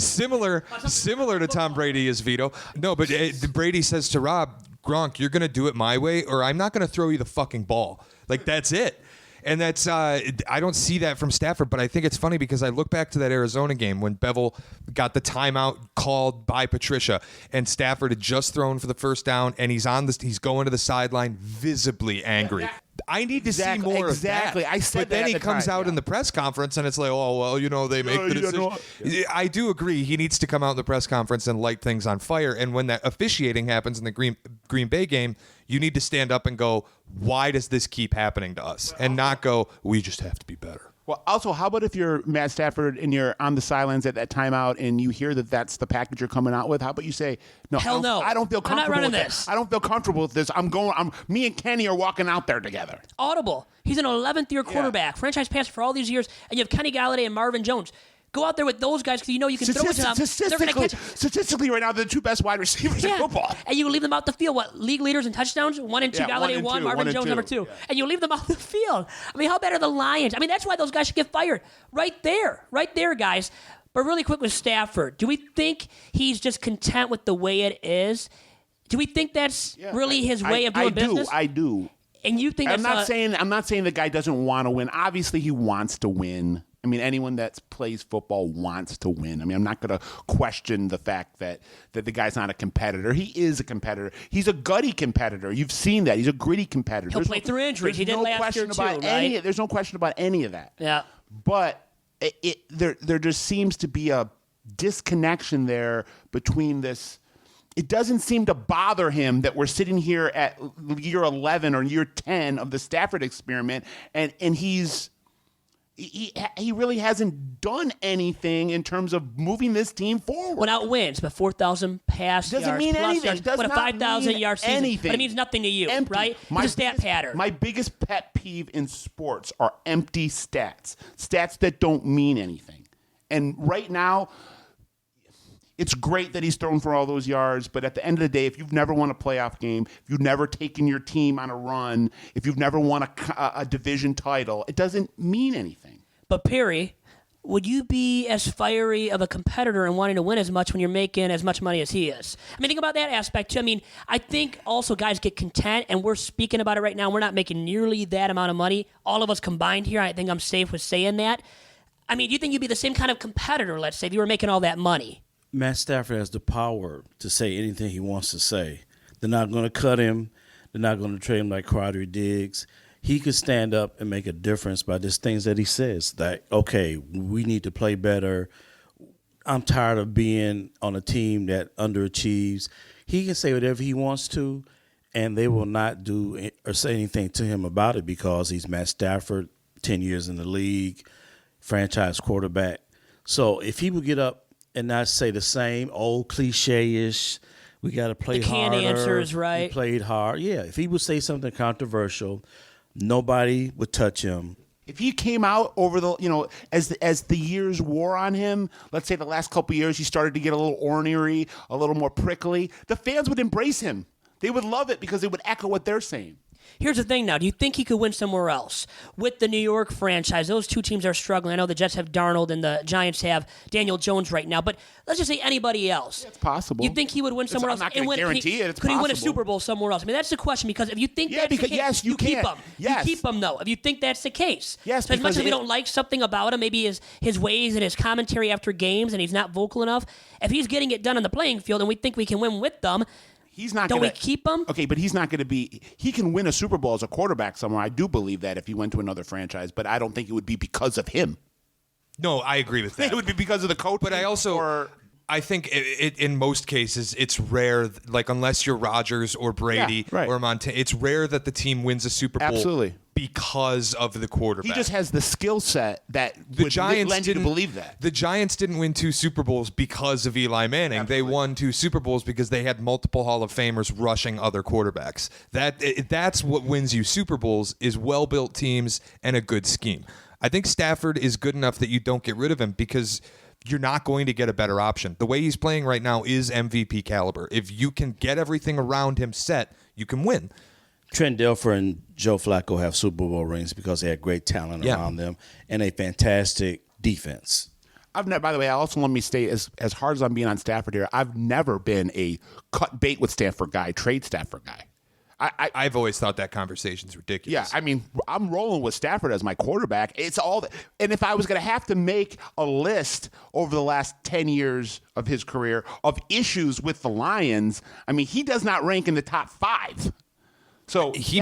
similar to Tom Brady is Vito. No, but Brady says to Rob, Gronk, you're going to do it my way, or I'm not going to throw you the fucking ball. Like, that's it. And that's I don't see that from Stafford, but I think it's funny because I look back to that Arizona game when Bevell got the timeout called by Patricia, and Stafford had just thrown for the first down, and he's going to the sideline visibly angry. I need to see more of that. I said but then he comes out in the press conference and it's like, oh, well, they make the decision. I do agree. He needs to come out in the press conference and light things on fire. And when that officiating happens in the Green Bay game, you need to stand up and go, why does this keep happening to us? And not go, we just have to be better. Well, also, how about if you're Matt Stafford and you're on the sidelines at that timeout and you hear that that's the package you're coming out with? How about you say, no, hell no, I don't feel comfortable I'm not running with this. I don't feel comfortable with this. Me and Kenny are walking out there together. Audible. He's an 11th year quarterback, franchise passer for all these years, and you have Kenny Galladay and Marvin Jones. Go out there with those guys because you know you can throw it to them. They're going to catch it. Statistically, right now, they're the two best wide receivers in football. And you leave them out the field. What, league leaders in touchdowns? 1 and 2. Galladay 1, Marvin Jones number 2. Yeah. And you leave them out the field. I mean, how bad are the Lions? I mean, that's why those guys should get fired. Right there, guys. But really quick with Stafford, do we think he's just content with the way it is? Do we think that's really his way of doing business? I do. And you think I'm not saying the guy doesn't want to win. Obviously, he wants to win. I mean, anyone that plays football wants to win. I mean, I'm not going to question the fact that the guy's not a competitor. He is a competitor. He's a gutty competitor. You've seen that. He's a gritty competitor. He'll play through injuries. He did last year too, right? There's no question about any of that. Yeah. But there just seems to be a disconnection there between this. It doesn't seem to bother him that we're sitting here at year 11 or year 10 of the Stafford experiment, and he really hasn't done anything in terms of moving this team forward. Well, now it wins, but 4,000 pass yards. Doesn't mean anything. Yards, but a 5,000 yard season. Anything. But it means nothing to you, Empty. right? It's a stat pattern. My biggest pet peeve in sports are empty stats. Stats that don't mean anything. And right now, it's great that he's thrown for all those yards, but at the end of the day, if you've never won a playoff game, if you've never taken your team on a run, if you've never won a division title, it doesn't mean anything. But Perry, would you be as fiery of a competitor and wanting to win as much when you're making as much money as he is? I mean, think about that aspect too. I mean, I think also guys get content, and we're speaking about it right now. We're not making nearly that amount of money. All of us combined here, I think I'm safe with saying that. I mean, do you think you'd be the same kind of competitor, let's say, if you were making all that money? Matt Stafford has the power to say anything he wants to say. They're not going to cut him. They're not going to trade him like Crowder Diggs. He could stand up and make a difference by just things that he says. That, okay, we need to play better. I'm tired of being on a team that underachieves. He can say whatever he wants to, and they will not do or say anything to him about it because he's Matt Stafford, 10 years in the league, franchise quarterback. So if he would get up and not say the same old cliche-ish, we got to play harder. The canned answers, right? We played hard. Yeah, if he would say something controversial, nobody would touch him. If he came out over the, as the years wore on him, let's say the last couple of years, he started to get a little ornery, a little more prickly, the fans would embrace him. They would love it because it would echo what they're saying. Here's the thing now. Do you think he could win somewhere else? With the New York franchise, those two teams are struggling. I know the Jets have Darnold and the Giants have Daniel Jones right now, but let's just say anybody else. Yeah, it's possible. You think he would win somewhere else? I'm not going to guarantee it. It's could possible. he win a Super Bowl somewhere else? I mean, that's the question because if you think that's the case, yes, you keep can. him. Yes. You keep him, though, if you think that's the case. Yes, so as much because as we don't like something about him, maybe his ways and his commentary after games and he's not vocal enough, if he's getting it done on the playing field and we think we can win with them, he's not. Don't we keep him? Okay, but he's not going to be. He can win a Super Bowl as a quarterback somewhere. I do believe that if he went to another franchise, but I don't think it would be because of him. No, I agree with that. It would be because of the coach. But I think in most cases it's rare. Like unless you're Rodgers or Brady or Montana, it's rare that the team wins a Super Bowl. Absolutely. Because of the quarterback. He just has the skill set that the Giants lend you to believe that. The Giants didn't win 2 Super Bowls because of Eli Manning. Absolutely. They won 2 Super Bowls because they had multiple Hall of Famers rushing other quarterbacks. That's what wins you Super Bowls is well-built teams and a good scheme. I think Stafford is good enough that you don't get rid of him because you're not going to get a better option. The way he's playing right now is MVP caliber. If you can get everything around him set, you can win. Trent Dilfer and Joe Flacco have Super Bowl rings because they had great talent around them and a fantastic defense. By the way, also let me state, as hard as I'm being on Stafford here, I've never been a cut bait with Stafford guy, trade Stafford guy. I've always thought that conversation's ridiculous. Yeah, I mean, I'm rolling with Stafford as my quarterback. It's all, and if I was going to have to make a list over the last 10 years of his career of issues with the Lions, I mean, he does not rank in the top 5. So he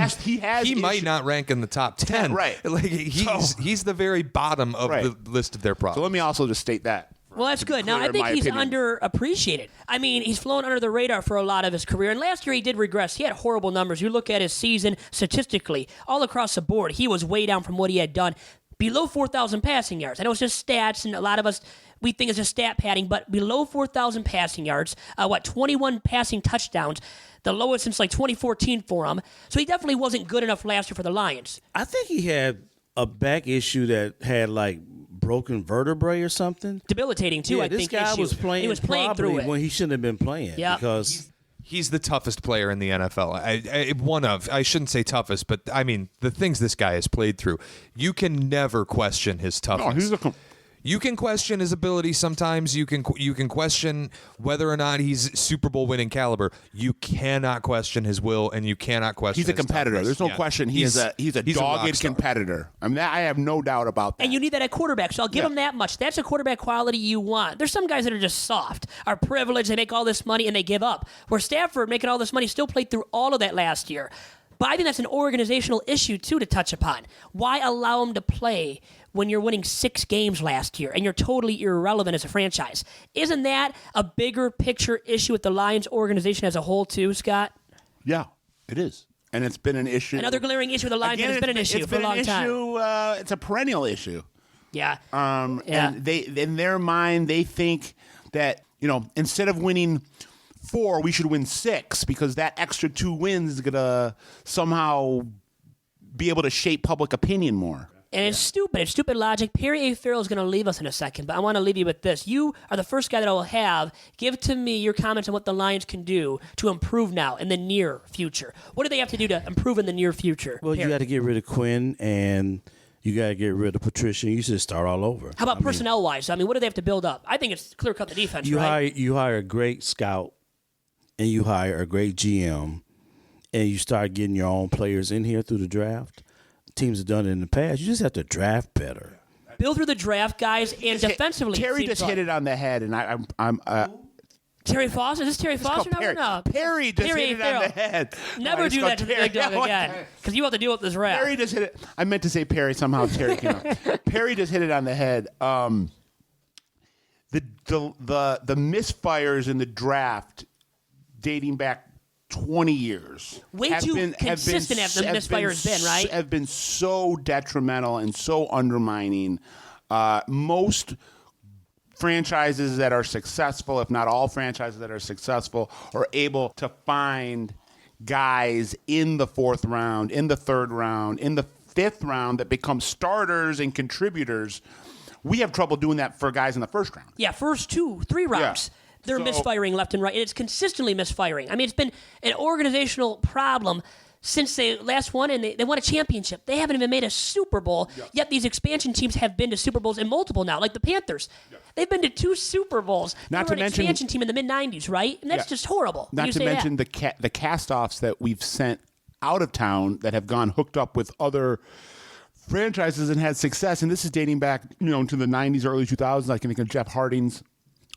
might not rank in the top 10. Right. Like he's the very bottom of the list of their problems. So let me also just state that. Well, that's good. Now, I think he's underappreciated. I mean, he's flown under the radar for a lot of his career, and last year he did regress. He had horrible numbers. You look at his season statistically, all across the board, he was way down from what he had done. Below 4,000 passing yards. I know it's just stats, and a lot of us, we think it's just stat padding, but below 4,000 passing yards, 21 passing touchdowns, the lowest since like 2014 for him. So he definitely wasn't good enough last year for the Lions. I think he had a back issue that had like broken vertebrae or something. Debilitating too. Yeah, I this think guy issue. was playing. He was playing probably through it when he shouldn't have been playing. Yeah. Because He's the toughest player in the NFL. I shouldn't say toughest, but I mean the things this guy has played through. You can never question his toughness. You can question his ability sometimes. You can question whether or not he's Super Bowl winning caliber. You cannot question his will, and you cannot question. He's a his competitor. toughness. There's no question. He's a rock dogged star. competitor. I mean, I have no doubt about that. And you need that at quarterback, so I'll give him that much. That's a quarterback quality you want. There's some guys that are just soft, are privileged, they make all this money, and they give up. Where Stafford, making all this money, still played through all of that last year. But I think that's an organizational issue, too, to touch upon. Why allow him to play when you're winning 6 games last year and you're totally irrelevant as a franchise? Isn't that a bigger picture issue with the Lions organization as a whole, too, Scott? Yeah, it is. And it's been an issue. Another glaring issue with the Lions, Again, it's been an issue it's for a been long an time. issue, it's a perennial issue. Yeah. And they, in their mind, they think that, instead of winning 4, we should win 6 because that extra 2 wins is going to somehow be able to shape public opinion more. And it's stupid. It's stupid logic. Perry A. Farrell is going to leave us in a second, but I want to leave you with this. You are the first guy that I will have give to me your comments on what the Lions can do to improve now in the near future. What do they have to do to improve in the near future? well, you got to get rid of Quinn and you got to get rid of Patricia. You should start all over. How about personnel-wise? I mean, what do they have to build up? I think it's clear-cut the defense, right? You hire a great scout and you hire a great GM and you start getting your own players in here through the draft. Teams have done it in the past. You just have to draft better. Build through the draft, guys, and defensively. Terry just hit it on the head, and I'm Terry Foster? Is this Terry Foster? Perry. No. Perry just Perry hit it Farrell. on the head. Never It's do called that to the Terry. big dog again, because you have to deal with this rap. Perry just hit it. I meant to say Perry. Somehow Terry came out. Perry just hit it on the head. The misfires in the draft dating back 20 years. Way too consistent have the misfires been, right? Have been so detrimental and so undermining. Most franchises that are successful, if not all franchises that are successful, are able to find guys in the 4th round, in the 3rd round, in the 5th round that become starters and contributors. We have trouble doing that for guys in the 1st round. Yeah, first 2-3 rounds. Yeah. They're misfiring left and right, and it's consistently misfiring. I mean, it's been an organizational problem since they last won, and they won a championship. They haven't even made a Super Bowl, yet these expansion teams have been to Super Bowls and multiple now, like the Panthers. They've been to 2 Super Bowls. Not they were to an mention- expansion team in the mid-'90s, right? And that's just horrible. Not to mention the cast-offs that we've sent out of town that have gone hooked up with other franchises and had success. And this is dating back, to the 90s, early 2000s. I can think of Jeff Harding's.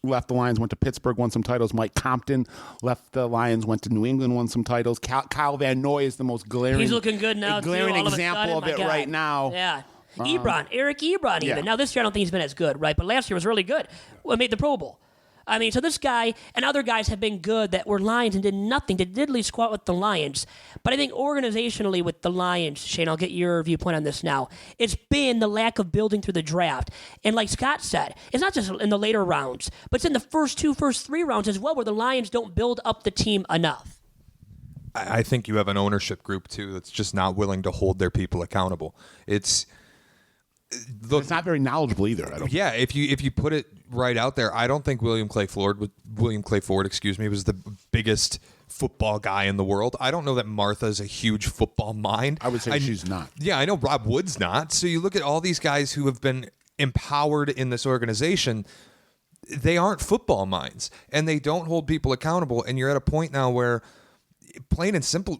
Left the Lions, went to Pittsburgh, won some titles. Mike Compton left the Lions, went to New England, won some titles. Kyle Van Noy is the most glaring. He's looking good now, glaring too, all example of, a sudden, of it right now. Yeah. Eric Ebron even. Yeah. Now, this year I don't think he's been as good, right? But last year was really good. Well, made the Pro Bowl. I mean, so this guy and other guys have been good that were Lions and did nothing to diddly squat with the Lions. But I think organizationally with the Lions, Shane, I'll get your viewpoint on this now. It's been the lack of building through the draft. And like Scott said, it's not just in the later rounds, but it's in the first 3 rounds as well where the Lions don't build up the team enough. I think you have an ownership group, too, that's just not willing to hold their people accountable. It's not very knowledgeable either. I don't. Yeah, if you put it right out there, I don't think William Clay Ford was the biggest football guy in the world. I don't know that Martha's a huge football mind. I would say she's not. Yeah, I know Rob Wood's not. So you look at all these guys who have been empowered in this organization. They aren't football minds, and they don't hold people accountable. And you're at a point now where, plain and simple,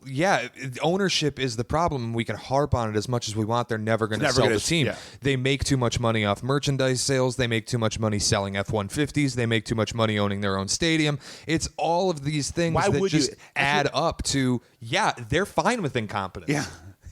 ownership is the problem. We can harp on it as much as we want. They're never going to sell the team. Yeah. They make too much money off merchandise sales. They make too much money selling F-150s. They make too much money owning their own stadium. It's all of these things that just add up to, they're fine with incompetence. Yeah.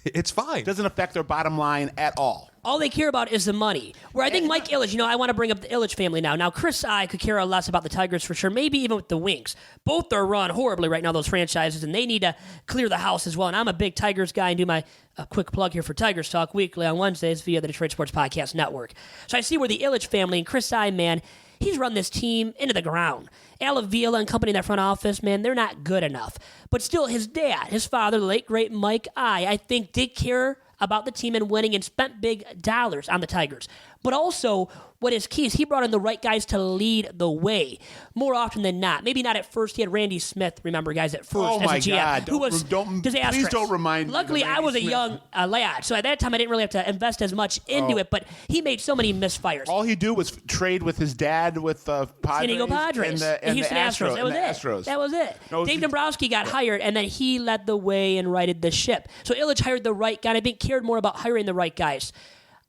It's fine. It doesn't affect their bottom line at all. All they care about is the money. Where I think Mike Ilitch, I want to bring up the Ilitch family now. Now, Chris I could care less about the Tigers for sure, maybe even with the Wings. Both are run horribly right now, those franchises, and they need to clear the house as well. And I'm a big Tigers guy and do my quick plug here for Tigers Talk weekly on Wednesdays via the Detroit Sports Podcast Network. So I see where the Ilitch family and Chris I, man, he's run this team into the ground. Al Avila and company in that front office, man, they're not good enough. But still, his dad, his father, the late, great Mike I think did care about the team and winning and spent big dollars on the Tigers. But also, what is key is he brought in the right guys to lead the way more often than not. Maybe not at first. He had Randy Smith, remember, guys, at first Oh, as my a GM, God. who was disastrous. Please don't remind me of Luckily, I Randy was a Smith. young lad, so at that time I didn't really have to invest as much into it, but he made so many misfires. All he do was trade with his dad with the Padres, San Diego Padres, and the Houston Astros. That was it. Astros. That was it. No, Dave Dombrowski got hired, and then he led the way and righted the ship. So Ilitch hired the right guy, and I think cared more about hiring the right guys.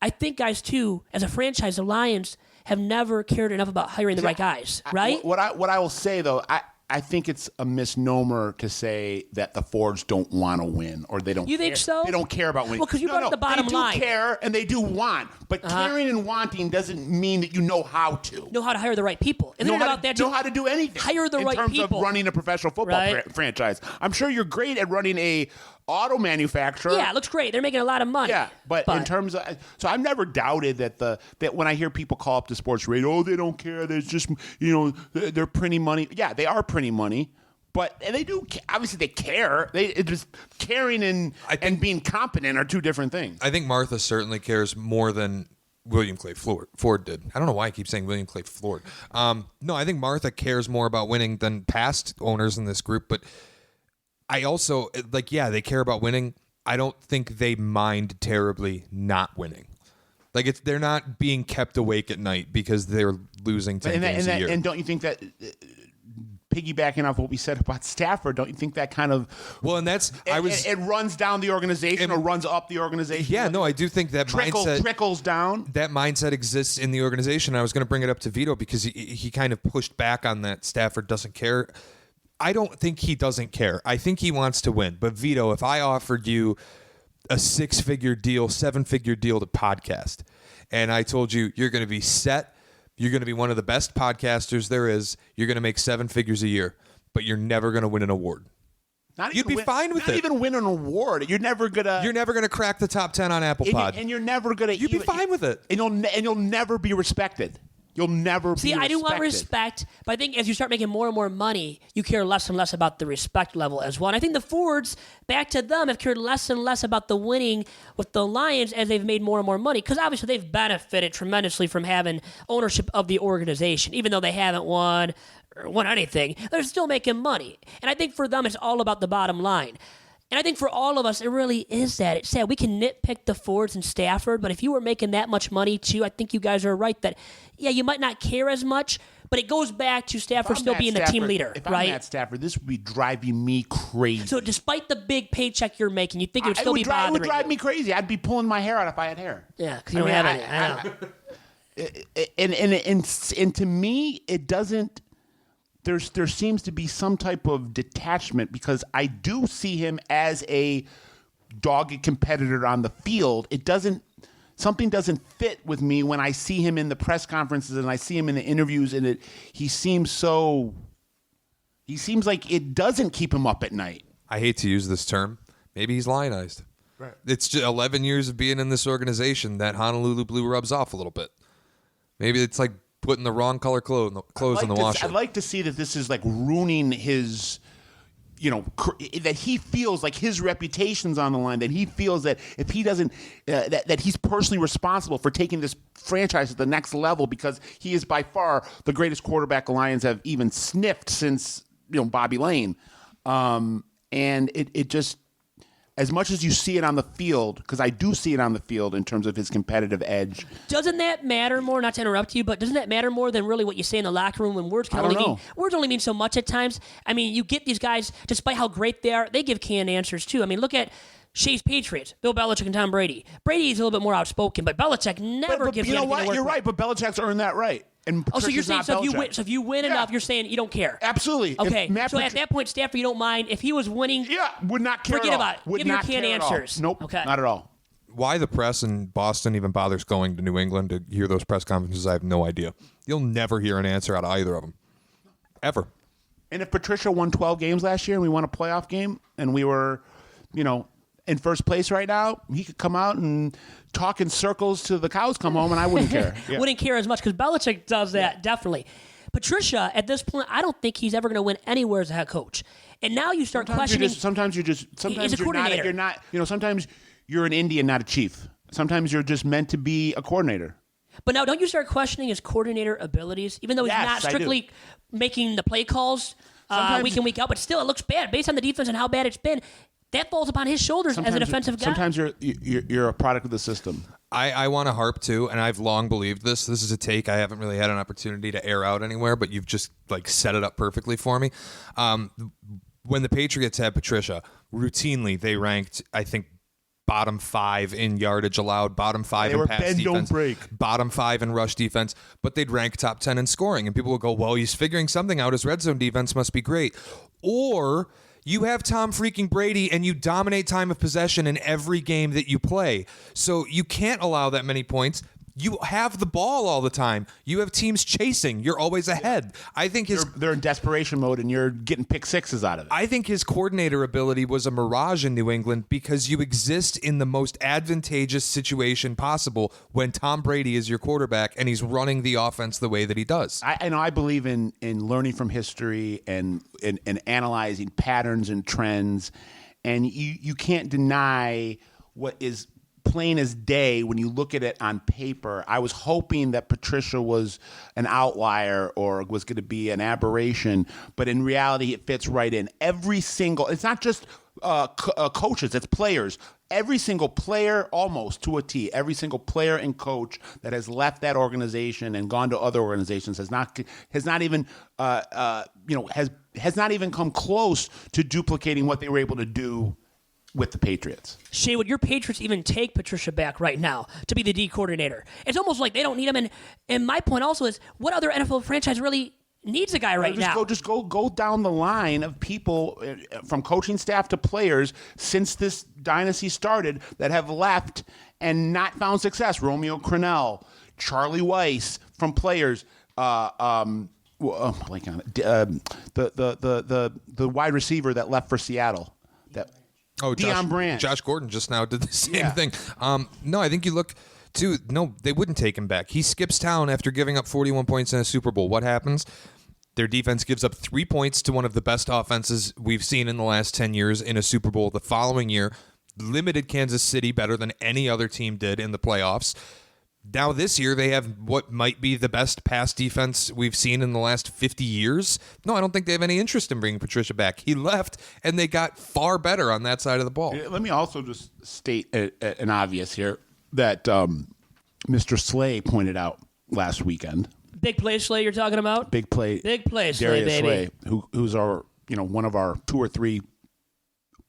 I think, guys, too, as a franchise, the Lions have never cared enough about hiring the right guys, right? What I will say, though, I think it's a misnomer to say that the Fords don't want to win or they don't. You think so? They don't care about winning. Well, because you brought up the bottom line. They do care and they do want, but caring and wanting doesn't mean that you know how to. Know how to hire the right people. Isn't it about that, too? Know how to do anything. Hire the in right terms people. of running a professional football Right. franchise. I'm sure you're great at running a auto manufacturer. Yeah, it looks great. They're making a lot of money. Yeah, but in terms of, so I've never doubted that when I hear people call up the sports radio, oh, they don't care. There's just, they're printing money. Yeah, they are printing money. But they do, obviously they care. It's just caring and being competent are two different things. I think Martha certainly cares more than William Clay Ford did. I don't know why I keep saying William Clay Ford. No, I think Martha cares more about winning than past owners in this group. But I also, they care about winning. I don't think they mind terribly not winning. They're not being kept awake at night because they're losing 10 games a year. And don't you think that... piggybacking off what we said about Stafford, don't you think that kind of it runs down the organization or runs up the organization? Yeah, no, I do think that mindset trickles down. That mindset exists in the organization. I was going to bring it up to Vito because he kind of pushed back on that Stafford doesn't care. I don't think he doesn't care. I think he wants to win. But Vito, if I offered you a 6-figure deal, 7-figure deal to podcast, and I told you you're going to be set, you're going to be one of the best podcasters there is. You're going to make 7 figures a year, but you're never going to win an award. You'd be fine with it. Not even win an award. You're never gonna crack the top 10 on Apple Pod. And you're never gonna. You'd be fine with it. And you'll never be respected. You'll never be respected. I do want respect, but I think as you start making more and more money, you care less and less about the respect level as well. And I think the Fords, back to them, have cared less and less about the winning with the Lions as they've made more and more money. Because obviously they've benefited tremendously from having ownership of the organization. Even though they haven't won anything, they're still making money. And I think for them, it's all about the bottom line. And I think for all of us, it really is that. It's sad. We can nitpick the Fords and Stafford, but if you were making that much money too, I think you guys are right that, yeah, you might not care as much, but it goes back to Stafford still being the team leader, if right? I'm Matt Stafford, this would be driving me crazy. So despite the big paycheck you're making, you think it would still be bothering you? It would drive me crazy. I'd be pulling my hair out if I had hair. Yeah, because you don't have any. I know. And to me, it doesn't... There seems to be some type of detachment because I do see him as a dogged competitor on the field. Something doesn't fit with me when I see him in the press conferences and I see him in the interviews, and he seems like it doesn't keep him up at night. I hate to use this term. Maybe he's lionized. Right. It's just 11 years of being in this organization that Honolulu blue rubs off a little bit. Maybe it's like putting the wrong color clothes in the washer. I'd like to see that this is like ruining his, that he feels like his reputation's on the line, that he feels that if he doesn't, that he's personally responsible for taking this franchise to the next level because he is by far the greatest quarterback the Lions have even sniffed since, Bobby Lane. And it just, as much as you see it on the field, because I do see it on the field in terms of his competitive edge. Doesn't that matter more? Not to interrupt you, but doesn't that matter more than really what you say in the locker room when words can only mean words only mean so much at times? I mean, you get these guys, despite how great they are, they give canned answers too. I mean, look at Shea's Patriots, Bill Belichick and Tom Brady. Brady's a little bit more outspoken, but Belichick never gives you anything to work You're with. right, but Belichick's earned that right. And so you're saying if you win enough, you're saying you don't care. Absolutely. Okay. So at that point, Stafford, you don't mind if he was winning. Yeah, would not care. Forget at all. about it. Would Give your canned answers. Nope. Okay. Not at all. Why the press in Boston even bothers going to New England to hear those press conferences, I have no idea. You'll never hear an answer out of either of them, ever. And if Patricia won 12 games last year and we won a playoff game and we were, in first place right now, he could come out and talk in circles till the cows come home, and I wouldn't care. Yeah. Wouldn't care as much because Belichick does that, definitely. Patricia, at this point, I don't think he's ever going to win anywhere as a head coach. And now you start questioning. Sometimes you're coordinator. Sometimes you're an Indian, not a chief. Sometimes you're just meant to be a coordinator. But now, don't you start questioning his coordinator abilities, even though he's Yes, not I do. strictly making the play calls week in, week out, but still it looks bad based on the defense and how bad it's been. That falls upon his shoulders as a defensive guy. Sometimes you're a product of the system. I want to harp too, and I've long believed this. This is a take I haven't really had an opportunity to air out anywhere, but you've just like set it up perfectly for me. When the Patriots had Patricia, routinely they ranked, I think, bottom 5 in yardage allowed, bottom 5 in pass defense, don't break. bottom 5 in rush defense, but they'd rank top 10 in scoring. And people would go, well, he's figuring something out. His red zone defense must be great. Or you have Tom freaking Brady and you dominate time of possession in every game that you play. So you can't allow that many points. You have the ball all the time. You have teams chasing. You're always ahead. I think They're in desperation mode, and you're getting pick sixes out of it. I think his coordinator ability was a mirage in New England because you exist in the most advantageous situation possible when Tom Brady is your quarterback and he's running the offense the way that he does. I believe in learning from history and analyzing patterns and trends, and you can't deny what is plain as day when you look at it on paper. I was hoping that Patricia was an outlier or was going to be an aberration, but in reality, it fits right in. Every single, it's not just coaches, it's players. Every single player, almost to a T, every single player and coach that has left that organization and gone to other organizations has not even come close to duplicating what they were able to do with the Patriots. Shea, would your Patriots even take Patricia back right now to be the D coordinator? It's almost like they don't need him. And my point also is, what other NFL franchise really needs a guy right now? Just go down the line of people from coaching staff to players since this dynasty started that have left and not found success. Romeo Crennel, Charlie Weiss from players. The wide receiver that left for Seattle. Deion Branch. Josh Gordon just now did the same thing. No, I think you look, dude, no, they wouldn't take him back. He skips town after giving up 41 points in a Super Bowl. What happens? Their defense gives up 3 points to one of the best offenses we've seen in the last 10 years in a Super Bowl. The following year, limited Kansas City better than any other team did in the playoffs. Now this year, they have what might be the best pass defense we've seen in the last 50 years. No, I don't think they have any interest in bringing Patricia back. He left, and they got far better on that side of the ball. Let me also just state an obvious here that Mr. Slay pointed out last weekend. Big play Slay you're talking about? Big play Slay, Darius baby. Slay, who's our one of our 2 or 3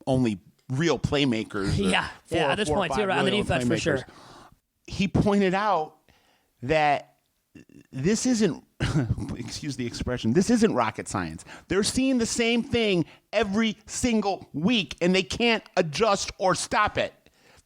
only real playmakers. At this point, too, on the defense for sure. He pointed out that this isn't, excuse the expression, this isn't rocket science. They're seeing the same thing every single week, and they can't adjust or stop it.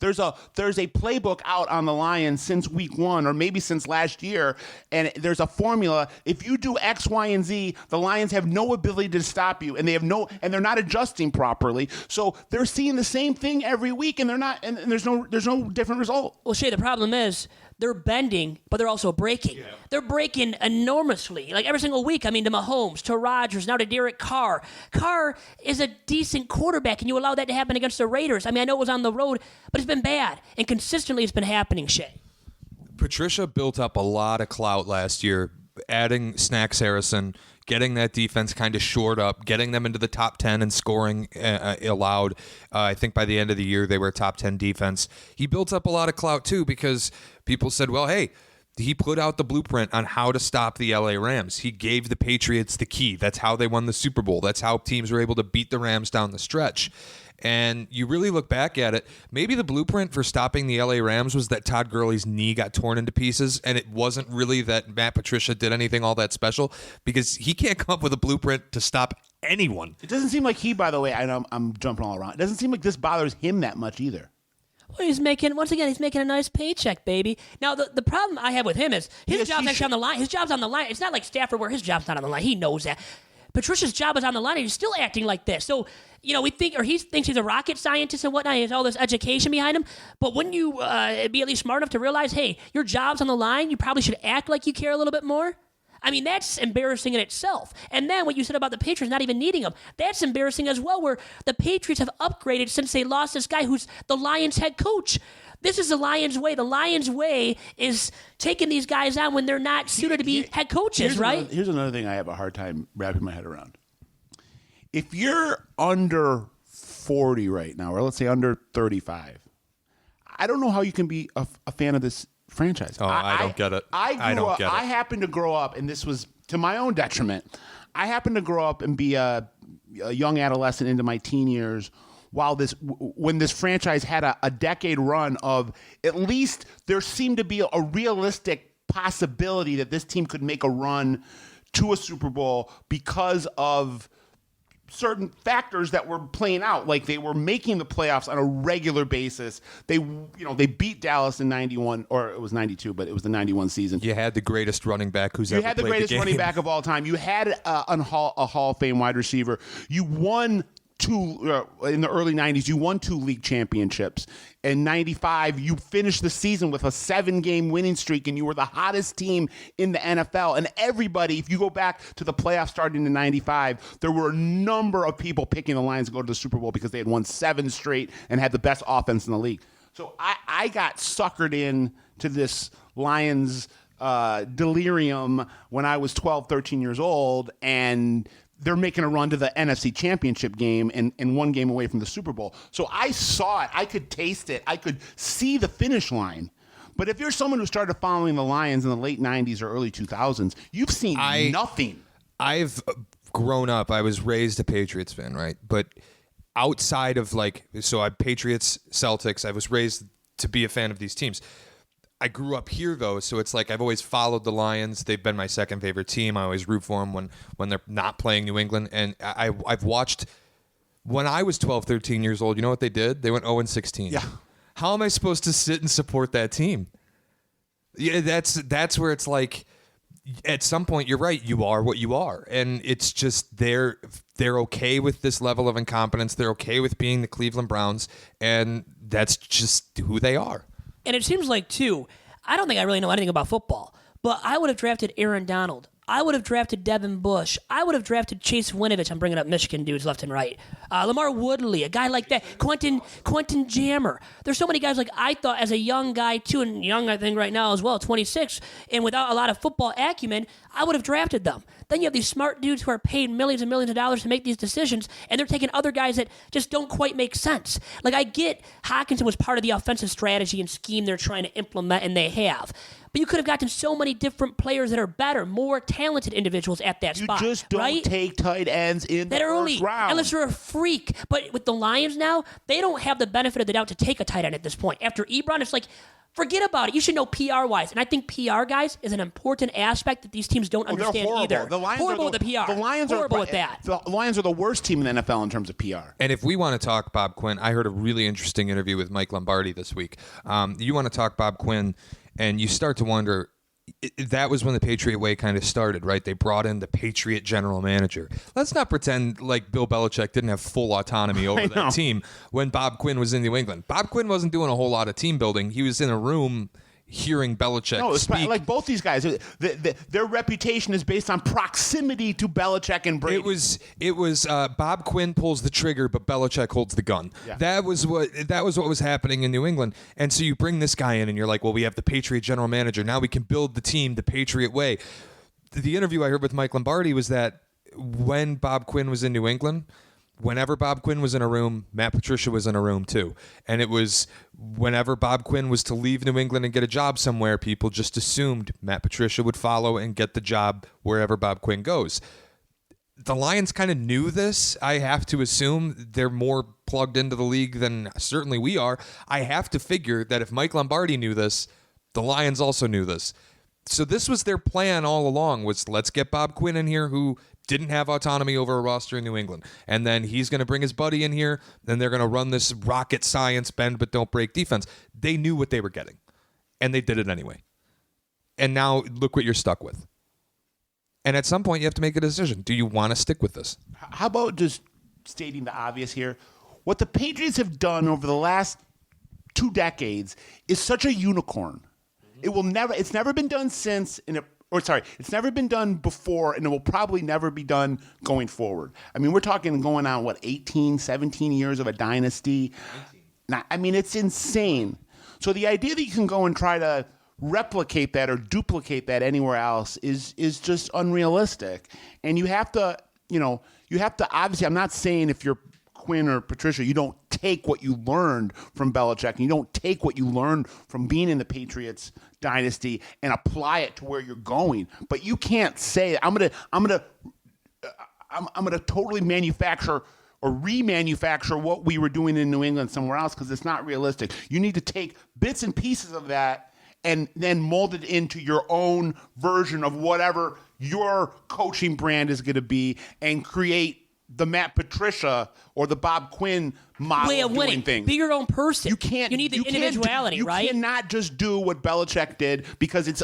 There's a playbook out on the Lions since week 1 or maybe since last year, and there's a formula. If you do X, Y, and Z, the Lions have no ability to stop you, and they're not adjusting properly. So they're seeing the same thing every week, and there's no different result. Well, Shea, the problem is they're bending, but they're also breaking. Yeah. They're breaking enormously, like every single week. I mean, to Mahomes, to Rodgers, now to Derek Carr. Carr is a decent quarterback, and you allow that to happen against the Raiders. I mean, I know it was on the road, but it's been bad, and consistently it's been happening, Shea. Patricia built up a lot of clout last year, adding Snacks Harrison, getting that defense kind of shored up, getting them into the top 10 and scoring allowed. I think by the end of the year, they were a top 10 defense. He built up a lot of clout, too, because people said, well, hey, he put out the blueprint on how to stop the LA Rams. He gave the Patriots the key. That's how they won the Super Bowl. That's how teams were able to beat the Rams down the stretch. And you really look back at it, maybe the blueprint for stopping the LA Rams was that Todd Gurley's knee got torn into pieces, and it wasn't really that Matt Patricia did anything all that special, because he can't come up with a blueprint to stop anyone. It doesn't seem like he, by the way, I know I'm jumping all around. It doesn't seem like this bothers him that much either. Well, he's making a nice paycheck, baby. Now, the problem I have with him is his job's actually on the line. His job's on the line. It's not like Stafford where his job's not on the line. He knows that. Patricia's job is on the line, and he's still acting like this. So, he thinks he's a rocket scientist and whatnot. He has all this education behind him. But wouldn't you be at least smart enough to realize, hey, your job's on the line. You probably should act like you care a little bit more? I mean, that's embarrassing in itself. And then what you said about the Patriots not even needing him, that's embarrassing as well, where the Patriots have upgraded since they lost this guy who's the Lions head coach. This is the Lions way. The Lions way is taking these guys on when they're not suited to be head coaches, right? Here's another thing I have a hard time wrapping my head around. If you're under 40 right now, or let's say under 35, I don't know how you can be a fan of this franchise. Oh, I don't get it. I don't get it. I happened to grow up, and this was to my own detriment. I happened to grow up and be a young adolescent into my teen years when this franchise had a decade run of at least there seemed to be a realistic possibility that this team could make a run to a Super Bowl because of certain factors that were playing out. Like they were making the playoffs on a regular basis. They beat Dallas in 91, or it was 92, but it was the 91 season. You had the greatest running back who's You ever had the played greatest the game. running back of all time. You had a Hall of Fame wide receiver. You won in the early 90s, you won 2 league championships. In 95, you finished the season with a 7-game winning streak, and you were the hottest team in the NFL. And everybody, if you go back to the playoffs starting in 95, there were a number of people picking the Lions to go to the Super Bowl because they had won 7 straight and had the best offense in the league. So I got suckered in to this Lions delirium when I was 12, 13 years old, and they're making a run to the NFC Championship game and 1 game away from the Super Bowl. So I saw it. I could taste it. I could see the finish line. But if you're someone who started following the Lions in the late 90s or early 2000s, you've seen nothing. I've grown up. I was raised a Patriots fan, right? But outside of Patriots, Celtics, I was raised to be a fan of these teams. I grew up here, though, so it's like I've always followed the Lions. They've been my second favorite team. I always root for them when they're not playing New England. And I've watched when I was 12, 13 years old. You know what they did? They went 0-16. Yeah. How am I supposed to sit and support that team? Yeah, that's where it's like at some point you're right. You are what you are, and it's just they're okay with this level of incompetence. They're okay with being the Cleveland Browns, and that's just who they are. And it seems like, too, I don't think I really know anything about football, but I would have drafted Aaron Donald. I would have drafted Devin Bush. I would have drafted Chase Winovich. I'm bringing up Michigan dudes left and right. Lamar Woodley, a guy like that. Quentin Jammer. There's so many guys like I thought as a young guy, too, and young I think right now as well, 26, and without a lot of football acumen, I would have drafted them. Then you have these smart dudes who are paid millions and millions of dollars to make these decisions, and they're taking other guys that just don't quite make sense. Like I get Hockenson was part of the offensive strategy and scheme they're trying to implement, and they have. But you could have gotten so many different players that are better, more talented individuals at that spot. You just don't take tight ends in the early, first round. unless you're a freak. But with the Lions now, they don't have the benefit of the doubt to take a tight end at this point. After Ebron, it's like, forget about it. You should know PR-wise. And I think PR, guys, is an important aspect that these teams don't understand either. The Lions horrible with the PR. The Lions horrible are, with that. The Lions are the worst team in the NFL in terms of PR. And if we want to talk Bob Quinn, I heard a really interesting interview with Mike Lombardi this week. You want to talk Bob Quinn, and you start to wonder, that was when the Patriot way kind of started, right? They brought in the Patriot general manager. Let's not pretend like Bill Belichick didn't have full autonomy over that team when Bob Quinn was in New England. Bob Quinn wasn't doing a whole lot of team building. He was in a room hearing Belichick speak. Like both these guys, their reputation is based on proximity to Belichick and Brady. It was Bob Quinn pulls the trigger, but Belichick holds the gun. Yeah. That was what was happening in New England. And so you bring this guy in, and you're like, well, we have the Patriot general manager. Now we can build the team the Patriot way. The interview I heard with Mike Lombardi was that when Bob Quinn was in New England, whenever Bob Quinn was in a room, Matt Patricia was in a room too. And it was whenever Bob Quinn was to leave New England and get a job somewhere, people just assumed Matt Patricia would follow and get the job wherever Bob Quinn goes. The Lions kind of knew this. I have to assume they're more plugged into the league than certainly we are. I have to figure that if Mike Lombardi knew this, the Lions also knew this. So this was their plan all along, was let's get Bob Quinn in here who didn't have autonomy over a roster in New England. And then he's going to bring his buddy in here. Then they're going to run this rocket science bend but don't break defense. They knew what they were getting. And they did it anyway. And now look what you're stuck with. And at some point you have to make a decision. Do you want to stick with this? How about just stating the obvious here? What the Patriots have done over the last 2 decades is such a unicorn. It's never been done since it's never been done before, and it will probably never be done going forward. I mean, we're talking going on, 18, 17 years of a dynasty. Now, I mean, it's insane. So the idea that you can go and try to replicate that or duplicate that anywhere else is just unrealistic. And you have to, obviously, I'm not saying if you're Quinn or Patricia, you don't take what you learned from Belichick and you don't take what you learned from being in the Patriots dynasty and apply it to where you're going. But you can't say, I'm gonna totally manufacture or remanufacture what we were doing in New England somewhere else, because it's not realistic. You need to take bits and pieces of that and then mold it into your own version of whatever your coaching brand is going to be and create the Matt Patricia or the Bob Quinn model way of doing winning. things. Be your own person. You can't. You need the individuality, you right? You cannot just do what Belichick did because it's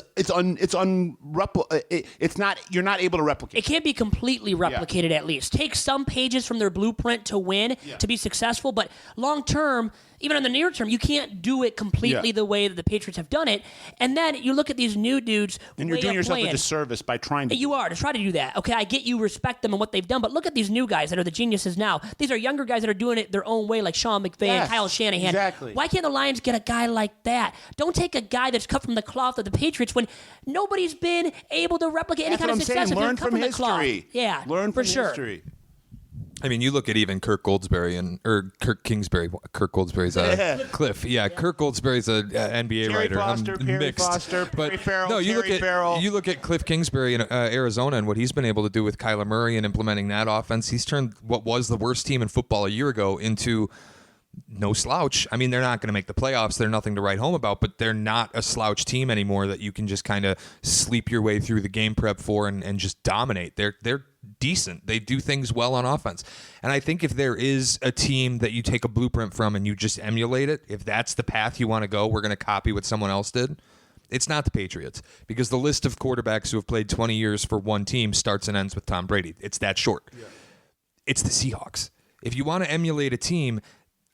not. You're not able to replicate. It can't be completely replicated. At least take some pages from their blueprint to win, to be successful. But long term, even in the near term, you can't do it completely the way that the Patriots have done it. And then you look at these new dudes, and you're doing yourself a disservice by trying to. You are to try to do that. Okay, I get you respect them and what they've done, but look at these new guys that are the geniuses now. These are younger guys that are doing it their own way, like Sean McVay, Kyle Shanahan. Exactly. Why can't the Lions get a guy like that? Don't take a guy that's cut from the cloth of the Patriots when nobody's been able to replicate any kind of success. Learn cut from the cloth. history. Yeah, learn for from sure. history. I mean, you look at even Kirk Goldsberry's Cliff. Yeah, Kirk Goldsberry's a NBA Terry writer. Foster, I'm Perry mixed. Foster, Perry Farrell, no, you Farrell. look at Cliff Kingsbury in Arizona and what he's been able to do with Kyler Murray and implementing that offense. He's turned what was the worst team in football a year ago into no slouch. I mean, they're not going to make the playoffs. They're nothing to write home about, but they're not a slouch team anymore that you can just kind of sleep your way through the game prep for and just dominate. They're decent. They do things well on offense. And I think if there is a team that you take a blueprint from and you just emulate it, if that's the path you want to go, we're going to copy what someone else did. It's not the Patriots, because the list of quarterbacks who have played 20 years for one team starts and ends with Tom Brady. It's that short. Yeah. It's the Seahawks. If you want to emulate a team,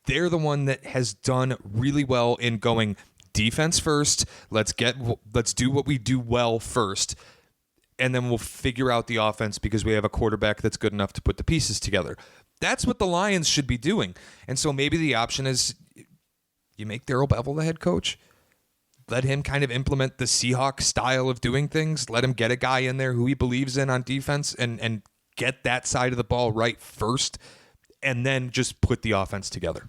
they're the one that has done really well in going defense first. Let's do what we do well first, and then we'll figure out the offense because we have a quarterback that's good enough to put the pieces together. That's what the Lions should be doing. And so maybe the option is you make Darrell Bevell the head coach. Let him kind of implement the Seahawks style of doing things. Let him get a guy in there who he believes in on defense and get that side of the ball right first, and then just put the offense together.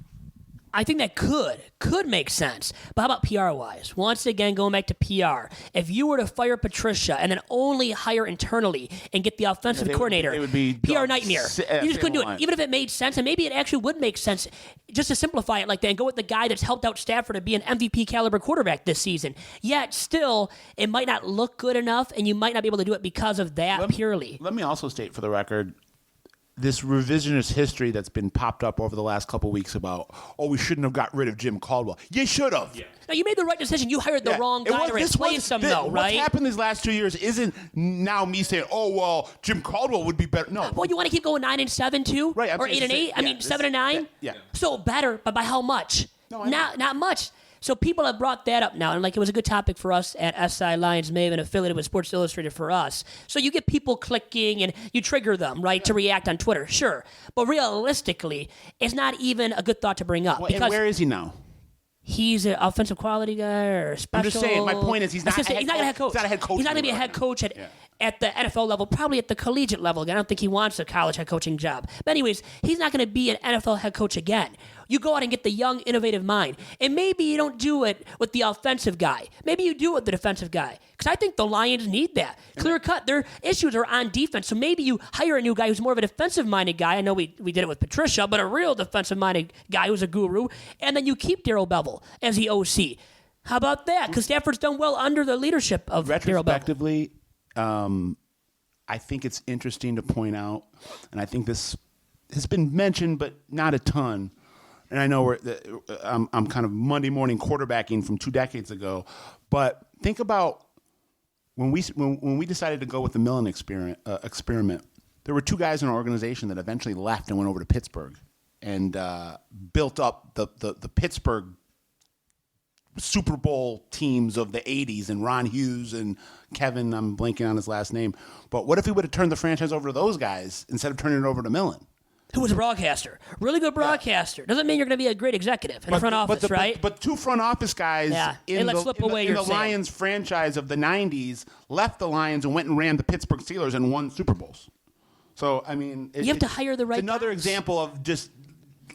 I think that could make sense. But how about PR-wise? Once again, going back to PR, if you were to fire Patricia and then only hire internally and get the offensive coordinator, it would be PR nightmare. You just couldn't do it. Even if it made sense, and maybe it actually would make sense just to simplify it like that and go with the guy that's helped out Stafford to be an MVP caliber quarterback this season. Yet still, it might not look good enough, and you might not be able to do it because of that purely. Let me also state for the record, this revisionist history that's been popped up over the last couple of weeks about, we shouldn't have got rid of Jim Caldwell. You should have. Yeah. No, you made the right decision. You hired the wrong guy to replace him, though, right? What's happened these last 2 years isn't now me saying, Jim Caldwell would be better. No. Well, you want to keep going 9-7 too? Right. Or 8-8? I mean, 7-9? Yeah. So better, but by how much? No, not much. So people have brought that up now, and it was a good topic for us at SI Lions, may have been affiliated with Sports Illustrated for us. So you get people clicking and you trigger them, right, to react on Twitter, sure. But realistically, it's not even a good thought to bring up. And where is he now? He's an offensive quality guy or special. I'm just saying, my point is he's not a head coach. He's not a head coach. He's not going to be a head coach at the NFL level, probably at the collegiate level again. I don't think he wants a college head coaching job. But anyways, he's not going to be an NFL head coach again. You go out and get the young, innovative mind. And maybe you don't do it with the offensive guy. Maybe you do it with the defensive guy. Because I think the Lions need that. Clear cut. Their issues are on defense. So maybe you hire a new guy who's more of a defensive-minded guy. I know we did it with Patricia, but a real defensive-minded guy who's a guru. And then you keep Darrell Bevell as the OC. How about that? Because Stafford's done well under the leadership of Darrell Bevell. Retrospectively, I think it's interesting to point out, and I think this has been mentioned, but not a ton. And I know I'm kind of Monday morning quarterbacking from 2 decades ago, but think about when we decided to go with the Millen experiment. There were 2 guys in our organization that eventually left and went over to Pittsburgh and built up the Pittsburgh Super Bowl teams of the 80s, and Ron Hughes and Kevin, I'm blanking on his last name. But what if we would have turned the franchise over to those guys instead of turning it over to Millen? Who was a broadcaster. Really good broadcaster. Doesn't mean you're going to be a great executive in the front office, right? But two front office guys in the Lions franchise of the 90s left the Lions and went and ran the Pittsburgh Steelers and won Super Bowls. So, I mean... You have to hire the right It's another guys. example of just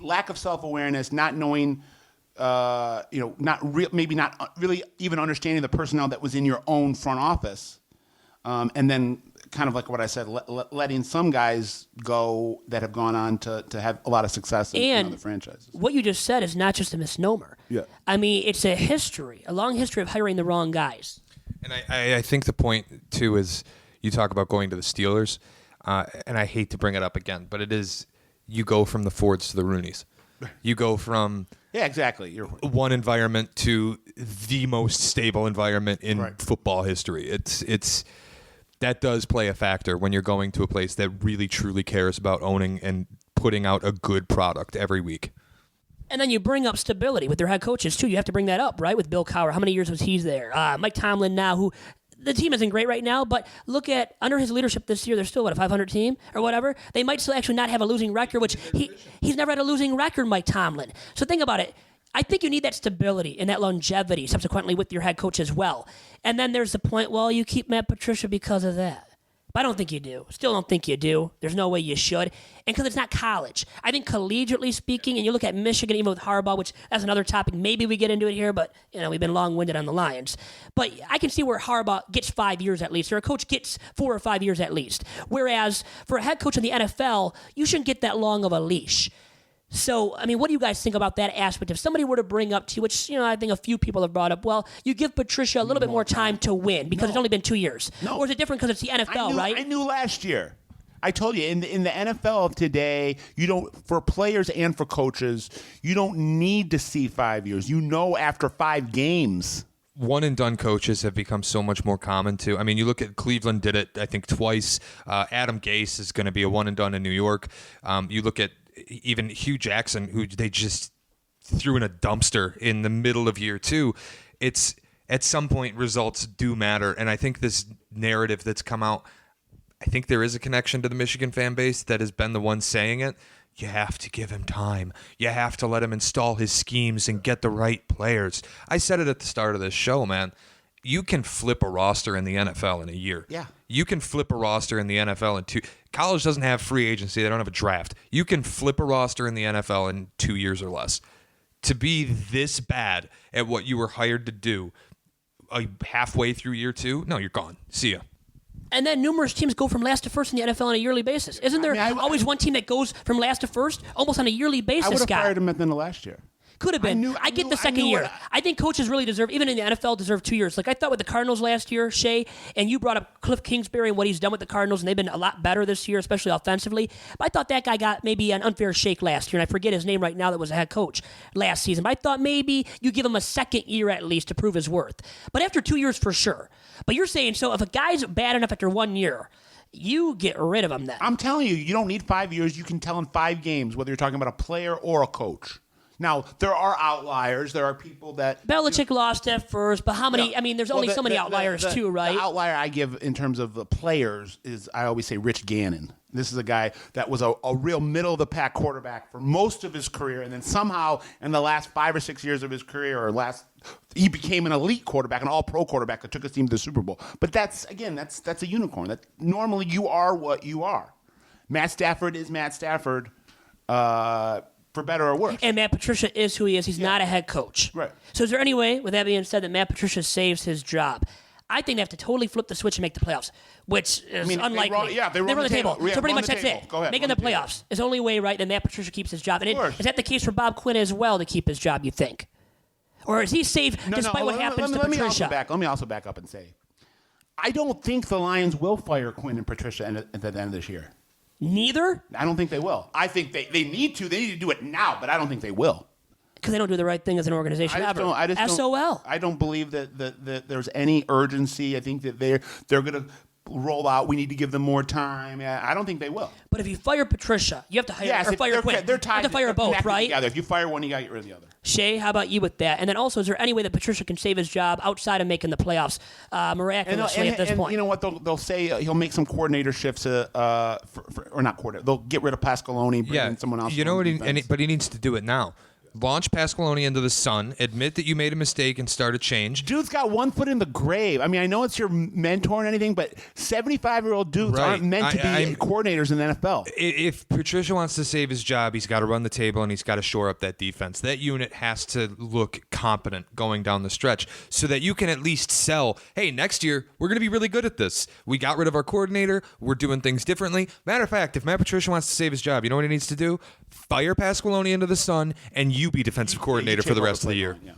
lack of self-awareness, not knowing... maybe not really even understanding the personnel that was in your own front office, and then kind of like what I said, letting some guys go that have gone on to have a lot of success in other franchises. What you just said is not just a misnomer. Yeah. I mean, it's a long history of hiring the wrong guys. And I think the point, too, is you talk about going to the Steelers, and I hate to bring it up again, but it is you go from the Fords to the Rooneys. You go from... Yeah, exactly. one environment to the most stable environment in football history. It's that does play a factor when you're going to a place that really truly cares about owning and putting out a good product every week. And then you bring up stability with their head coaches, too. You have to bring that up, right, with Bill Cowher. How many years was he there? Mike Tomlin now, who... The team isn't great right now, but look at under his leadership this year, they're still, a 500 team or whatever? They might still actually not have a losing record, which he's never had a losing record, Mike Tomlin. So think about it. I think you need that stability and that longevity subsequently with your head coach as well. And then there's the point, well, you keep Matt Patricia because of that. But I don't think you do. Still don't think you do. There's no way you should. And because it's not college. I think collegiately speaking, and you look at Michigan, even with Harbaugh, which that's another topic. Maybe we get into it here, but we've been long-winded on the Lions. But I can see where Harbaugh gets 5 years at least, or a coach gets 4 or 5 years at least. Whereas for a head coach in the NFL, you shouldn't get that long of a leash. So, I mean, what do you guys think about that aspect? If somebody were to bring up to you, which, I think a few people have brought up, well, you give Patricia a little bit more time to win because it's only been 2 years. No. Or is it different because it's the NFL, right? I knew last year. I told you, in the NFL of today, for players and for coaches, you don't need to see 5 years. After 5 games. One-and-done coaches have become so much more common, too. I mean, you look at Cleveland did it, I think, twice. Adam Gase is going to be a one-and-done in New York. You look at even Hugh Jackson, who they just threw in a dumpster in the middle of year 2. It's at some point results do matter, and I think this narrative that's come out, I think there is a connection to the Michigan fan base that has been the one saying it. You have to give him time. You have to let him install his schemes and get the right players. I said it at the start of this show, man. You can flip a roster in the NFL in a year. Yeah. You can flip a roster in the NFL in 2. College doesn't have free agency. They don't have a draft. You can flip a roster in the NFL in 2 years or less. To be this bad at what you were hired to do halfway through year 2, no, you're gone. See ya. And then numerous teams go from last to first in the NFL on a yearly basis. Isn't there always one team that goes from last to first almost on a yearly basis, I would have Scott? fired him at the end of last year. Could have been. I get the second year. I think coaches really deserve, even in the NFL, deserve 2 years. Like I thought with the Cardinals last year, Shea, and you brought up Cliff Kingsbury and what he's done with the Cardinals, and they've been a lot better this year, especially offensively. But I thought that guy got maybe an unfair shake last year, and I forget his name right now that was a head coach last season. But I thought maybe you give him a second year at least to prove his worth. But after 2 years, for sure. But you're saying, so if a guy's bad enough after 1 year, you get rid of him then. I'm telling you, you don't need 5 years. You can tell in 5 games whether you're talking about a player or a coach. Now, there are outliers. There are people that... Belichick lost at first, but how many... I mean, there's only so many outliers too, right? The outlier I give in terms of the players is, I always say, Rich Gannon. This is a guy that was a real middle-of-the-pack quarterback for most of his career, and then somehow in the last 5 or 6 years of his career, he became an elite quarterback, an all-pro quarterback that took his team to the Super Bowl. But that's a unicorn. Normally, you are what you are. Matt Stafford is Matt Stafford, for better or worse. And Matt Patricia is who he is. He's not a head coach. Right. So is there any way, with that being said, that Matt Patricia saves his job? I think they have to totally flip the switch and make the playoffs, which is unlikely. They run the table. So pretty much that's it. Go ahead. Making the playoffs is the only way, right, that Matt Patricia keeps his job. And is that the case for Bob Quinn as well to keep his job, you think? Or is he safe despite what happens to Patricia? Let me also back up and say, I don't think the Lions will fire Quinn and Patricia at the end of this year. Neither? I don't think they will. I think they need to. They need to do it now, but I don't think they will. Because they don't do the right thing as an organization SOL. I don't believe that there's any urgency. I think that they're going to roll out. We need to give them more time. I don't think they will. But if you fire Patricia, you have to hire or fire Quinn. They're you tied. have to fire both, right? Together. If you fire one, you got to get rid of the other. Shea, how about you with that? And then also, is there any way that Patricia can save his job outside of making the playoffs miraculously at this point? You know what? They'll say he'll make some coordinator shifts, or not coordinator. They'll get rid of Pasqualoni, bring in someone else. You know what? But he needs to do it now. Launch Pasqualoni into the sun. Admit that you made a mistake and start a change. Dude's got one foot in the grave. I mean, I know it's your mentor and anything, but 75-year-old dudes aren't meant to be coordinators in the NFL. If Patricia wants to save his job, he's got to run the table and he's got to shore up that defense. That unit has to look competent going down the stretch so that you can at least sell, hey, next year, we're going to be really good at this. We got rid of our coordinator. We're doing things differently. Matter of fact, if Matt Patricia wants to save his job, you know what he needs to do? Fire Pasqualoni into the sun and you be defensive coordinator for the rest of the year. Yeah.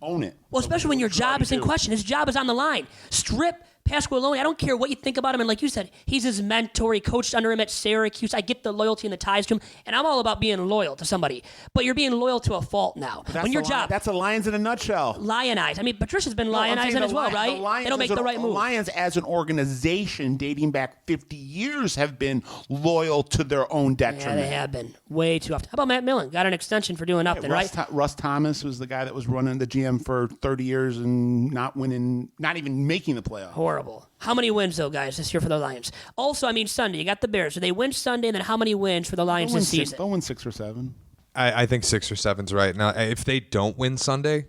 Own it. Well, especially when your job is in question. His job is on the line. Strip Pasqualoni. I don't care what you think about him. And like you said, he's his mentor. He coached under him at Syracuse. I get the loyalty and the ties to him. And I'm all about being loyal to somebody. But you're being loyal to a fault now. When your job. That's the Lions in a nutshell. Lionized. I mean, Patricia's been lionizing as well, right? They don't make the right move. The Lions as an organization dating back 50 years have been loyal to their own detriment. Yeah, they have been. Way too often. How about Matt Millen? Got an extension for doing nothing, right? Russ Thomas was the guy that was running the GM for 30 years and not winning, not even making the playoffs. Horrible. How many wins, though, guys, this year for the Lions? Also, I mean, Sunday, you got the Bears. Do they win Sunday, and then how many wins for the Lions this season? They'll win 6 or 7. I think 6 or 7's right. Now, if they don't win Sunday,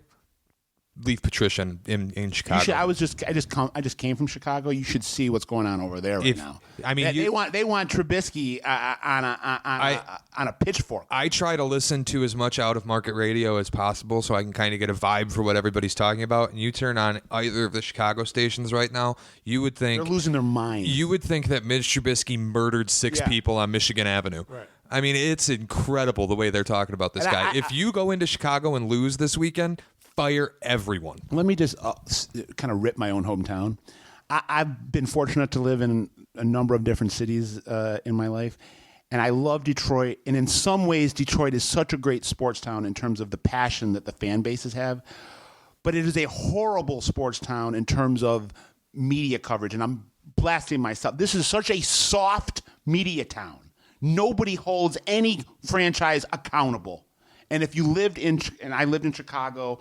leave Patricia in Chicago. I just came from Chicago. You should see what's going on over there right now. I mean, they want Trubisky on a pitchfork. I try to listen to as much out of market radio as possible so I can kind of get a vibe for what everybody's talking about. And you turn on either of the Chicago stations right now, you would think they're losing their minds. You would think that Mitch Trubisky murdered 6 people on Michigan Avenue. Right. I mean, it's incredible the way they're talking about this guy. If you go into Chicago and lose this weekend, fire everyone. Let me just kind of rip my own hometown. I've been fortunate to live in a number of different cities in my life, and I love Detroit. And in some ways, Detroit is such a great sports town in terms of the passion that the fan bases have. But it is a horrible sports town in terms of media coverage, and I'm blasting myself. This is such a soft media town. Nobody holds any franchise accountable. And if you lived and I lived in Chicago,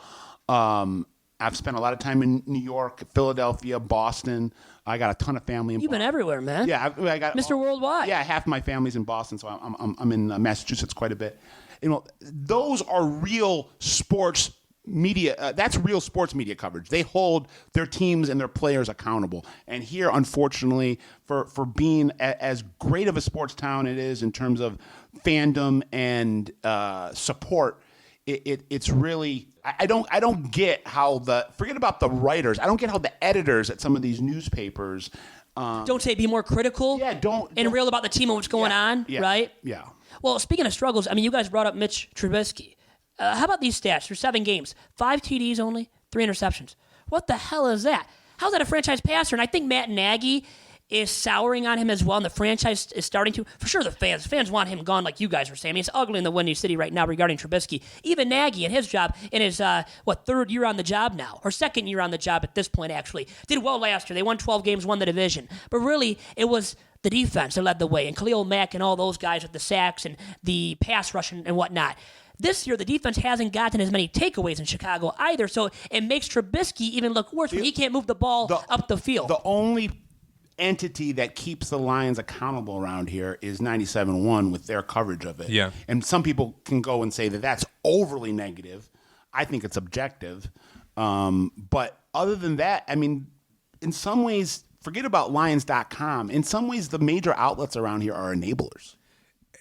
I've spent a lot of time in New York, Philadelphia, Boston. I got a ton of family in Boston. You've been everywhere, man. Yeah, I got Mr. Worldwide. Yeah, half my family's in Boston, so I'm in Massachusetts quite a bit. You know, those are real sports media. That's real sports media coverage. They hold their teams and their players accountable. And here, unfortunately, for being as great of a sports town it is in terms of fandom and support, it's really I don't get how forget about the writers. I don't get how the editors at some of these newspapers don't say be more critical. Yeah, don't real about the team and what's going on, right? Yeah. Well, speaking of struggles, I mean, you guys brought up Mitch Trubisky. How about these stats? Through 7 games, 5 TDs only, 3 interceptions. What the hell is that? How's that a franchise passer? And I think Matt Nagy is souring on him as well, and the franchise is starting to. For sure, the fans want him gone, like you guys were saying. I mean, it's ugly in the Windy City right now regarding Trubisky. Even Nagy in his job, in his, 3rd year on the job now, or 2nd year on the job at this point, actually. Did well last year. They won 12 games, won the division. But really, it was the defense that led the way, and Khalil Mack and all those guys with the sacks and the pass rush and whatnot. This year, the defense hasn't gotten as many takeaways in Chicago either, so it makes Trubisky even look worse when he can't move the ball up the field. The only entity that keeps the Lions accountable around here is 97.1 with their coverage of it. Yeah. And some people can go and say that that's overly negative. I think it's objective. But other than that, I mean, in some ways, forget about Lions.com. In some ways, the major outlets around here are enablers.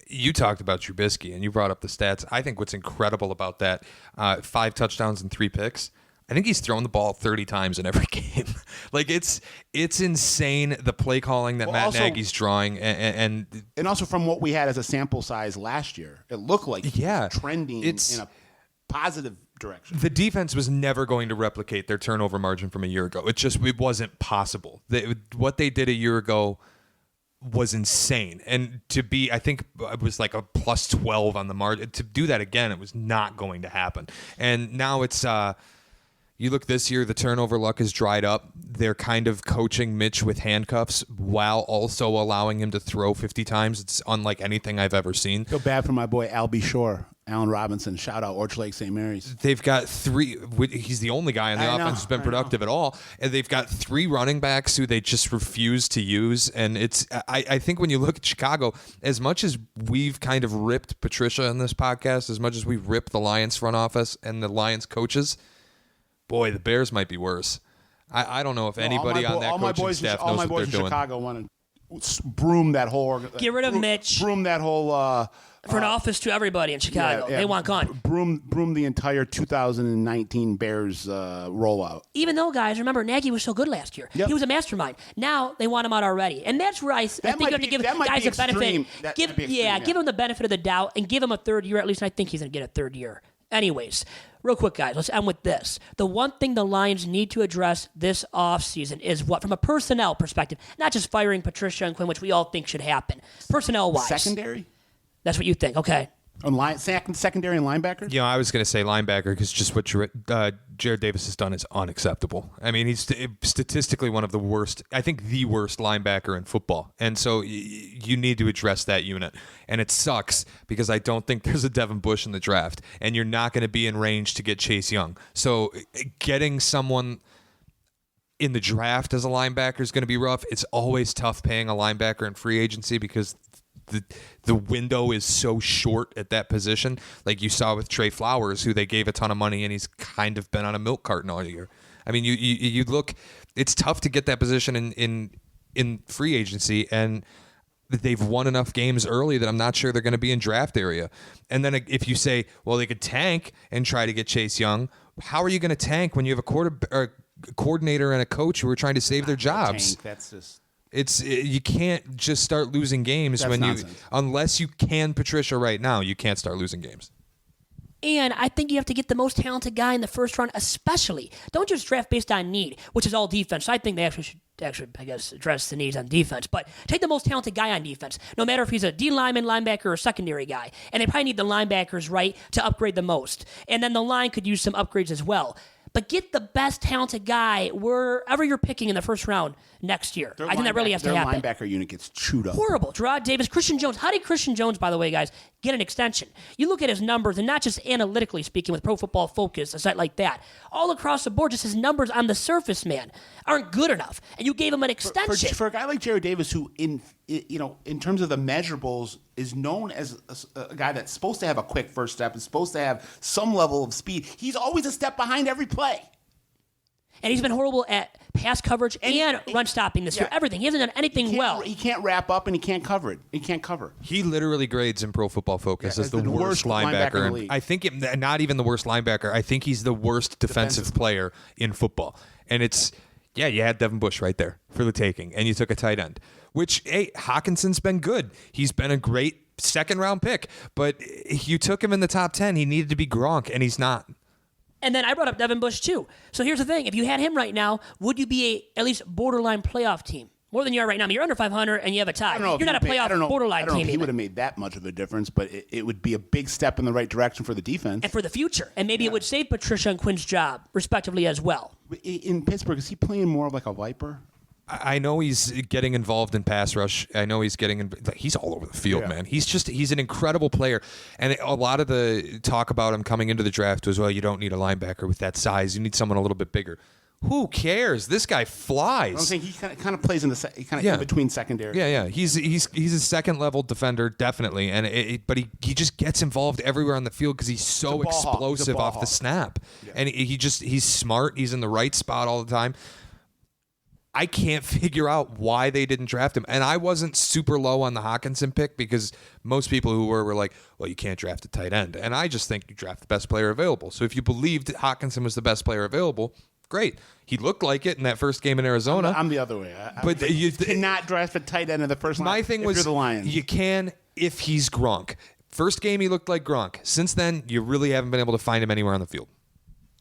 You talked about Trubisky, and you brought up the stats. I think what's incredible about that, 5 touchdowns and 3 picks, I think he's thrown the ball 30 times in every game. Like, it's insane, the play calling that Matt Nagy's drawing. And also from what we had as a sample size last year, it looked like he was trending in a positive direction. The defense was never going to replicate their turnover margin from a year ago. It wasn't possible. What they did a year ago was insane. And I think it was like a plus 12 on the margin. To do that again, it was not going to happen. And now it's, You look this year, the turnover luck has dried up. They're kind of coaching Mitch with handcuffs while also allowing him to throw 50 times. It's unlike anything I've ever seen. Feel bad for my boy Albie Shore, Allen Robinson. Shout out Orchard Lake St. Mary's. They've got 3. He's the only guy on the offense who's been productive at all. And they've got 3 running backs who they just refuse to use. And it's I think when you look at Chicago, as much as we've kind of ripped Patricia in this podcast, as much as we've ripped the Lions front office and the Lions coaches, boy, the Bears might be worse. I don't know if anybody on that coaching staff knows what they're doing. All my boys in Chicago want to broom that whole... Get rid of Mitch. Broom that whole... front office to everybody in Chicago. They want gone. Broom the entire 2019 Bears rollout. Even though, guys, remember, Nagy was so good last year. Yep. He was a mastermind. Now they want him out already. And that's where I think you have to give guys a benefit. Give him the benefit of the doubt and give him a third year at least. And I think he's going to get a third year. Anyways, real quick, guys, let's end with this. The one thing the Lions need to address this offseason is what, from a personnel perspective, not just firing Patricia and Quinn, which we all think should happen, personnel-wise. Secondary? That's what you think, okay. Secondary and linebackers? You know, I was going to say linebacker because just what Jared Davis has done is unacceptable. I mean, he's statistically one of the worst, I think the worst linebacker in football. And so you need to address that unit. And it sucks because I don't think there's a Devin Bush in the draft. And you're not going to be in range to get Chase Young. So getting someone in the draft as a linebacker is going to be rough. It's always tough paying a linebacker in free agency because the window is so short at that position, like you saw with Trey Flowers, who they gave a ton of money, and he's kind of been on a milk carton all year. I mean, you look, it's tough to get that position in free agency, and they've won enough games early that I'm not sure they're going to be in draft area. And then if you say, well, they could tank and try to get Chase Young, how are you going to tank when you have a coordinator and a coach who are trying to save their jobs? That's just... You can't just start losing games unless you can Patricia right now. You can't start losing games. And I think you have to get the most talented guy in the first round, especially. Don't just draft based on need, which is all defense. I think they should I guess, address the needs on defense. But take the most talented guy on defense, no matter if he's a D lineman, linebacker, or secondary guy. And they probably need the linebackers, right, to upgrade the most. And then the line could use some upgrades as well. But get the best talented guy wherever you're picking in the first round next year. I think that really has to happen. Their linebacker unit gets chewed up. Horrible. Gerard Davis, Christian Jones. How did Christian Jones, by the way, guys, get an extension? You look at his numbers, and not just analytically speaking with Pro Football Focus, a site like that. All across the board, just his numbers on the surface, man, aren't good enough. And you gave him an extension. For a guy like Jared Davis, who in terms of the measurables, is known as a guy that's supposed to have a quick first step, is supposed to have some level of speed. He's always a step behind every play. And he's been horrible at pass coverage and run stopping this year. Everything. He hasn't done anything well. He can't wrap up and he can't cover it. He can't cover. He literally grades in Pro Football Focus as the worst linebacker. In the league. I think not even the worst linebacker. I think he's the worst defensive player in football. And you had Devin Bush right there for the taking, and you took a tight end. Which, hey, Hawkinson's been good. He's been a great second-round pick. But you took him in the top 10. He needed to be Gronk, and he's not. And then I brought up Devin Bush, too. So here's the thing. If you had him right now, would you be at least borderline playoff team? More than you are right now. I mean, you're under 500, and you have a tie. You're not a playoff borderline team. I don't know if he would have made that much of a difference, but it would be a big step in the right direction for the defense. And for the future. And maybe it would save Patricia and Quinn's job, respectively, as well. In Pittsburgh, is he playing more like a Viper? I know he's getting involved in pass rush. I know he's he's all over the field, man. He's an incredible player. And a lot of the talk about him coming into the draft was, well, you don't need a linebacker with that size. You need someone a little bit bigger. Who cares? This guy flies. I'm saying he kind of plays in in between secondary. Yeah. He's a second level defender, definitely. But he just gets involved everywhere on the field because he's so explosive off the snap. Yeah. And he's smart. He's in the right spot all the time. I can't figure out why they didn't draft him. And I wasn't super low on the Hawkinson pick because most people who were like, well, you can't draft a tight end. And I just think you draft the best player available. So if you believed Hawkinson was the best player available, great. He looked like it in that first game in Arizona. I'm the other way. But you cannot draft a tight end in the first line. My thing was, you're the Lions. You can if he's Gronk. First game, he looked like Gronk. Since then, you really haven't been able to find him anywhere on the field.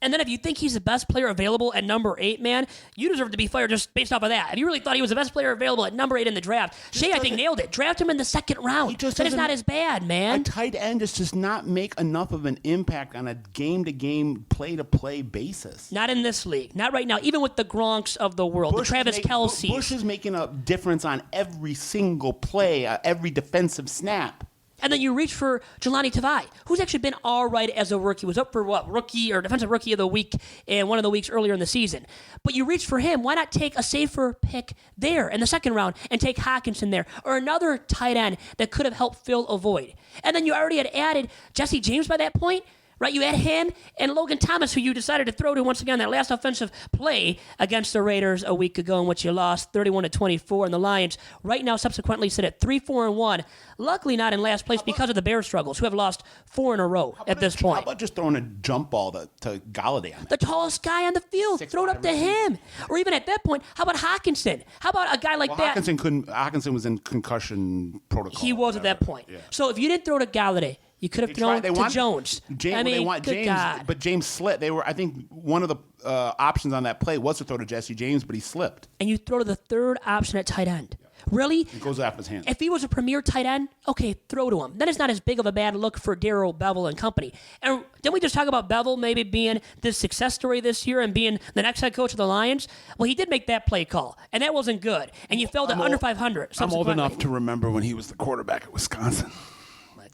And then if you think he's the best player available at number 8, man, you deserve to be fired just based off of that. If you really thought he was the best player available at number 8 in the draft, Shea, I think, nailed it. Draft him in the second round. That is not as bad, man. A tight end just does not make enough of an impact on a game-to-game, play-to-play basis. Not in this league. Not right now. Even with the Gronks of the world, the Travis Kelce's. Bush is making a difference on every single play, every defensive snap. And then you reach for Jelani Tavai, who's actually been all right as a rookie. Was up for rookie or defensive rookie of the week in one of the weeks earlier in the season. But you reach for him. Why not take a safer pick there in the second round and take Hawkinson there or another tight end that could have helped fill a void? And then you already had added Jesse James by that point. Right, you had him and Logan Thomas, who you decided to throw to once again that last offensive play against the Raiders a week ago, in which you lost 31-24, and the Lions right now subsequently sit at 3-4-1. Luckily, not in last place because of the Bears' struggles, who have lost 4 in a row at this point. How about just throwing a jump ball to Galladay on the tallest guy on the field? Throw it up to him, or even at that point, how about Hawkinson? How about a guy like that? Hawkinson was in concussion protocol. He was at that point. Yeah. So if you didn't throw to Galladay, you could have thrown to Jones. They want James, God. but James slipped. I think one of the options on that play was to throw to Jesse James, but he slipped. And you throw to the third option at tight end. Really? It goes off his hand. If he was a premier tight end, okay, throw to him. Then it's not as big of a bad look for Darrell Bevel and company. And didn't we just talk about Bevel maybe being this success story this year and being the next head coach of the Lions? Well, he did make that play call, and that wasn't good. And you fell to under 500. I'm old enough to remember when he was the quarterback at Wisconsin.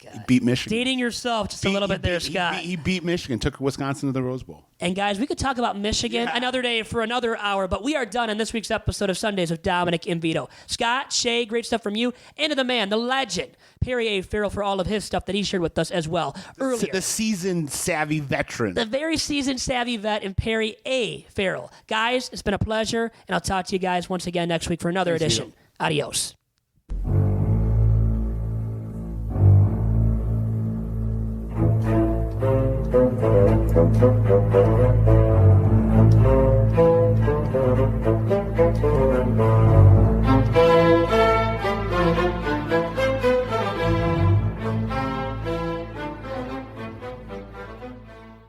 He beat Michigan. Dating yourself just a little bit there, Scott. He beat Michigan, took Wisconsin to the Rose Bowl. And guys, we could talk about Michigan another day for another hour, but we are done on this week's episode of Sundays with Dominic and Vito. Scott, Shea, great stuff from you, and to the man, the legend, Perry A. Farrell, for all of his stuff that he shared with us as well earlier. The seasoned, savvy veteran. The very seasoned, savvy vet and Perry A. Farrell. Guys, it's been a pleasure, and I'll talk to you guys once again next week for another edition. Vito. Adios. Thank you.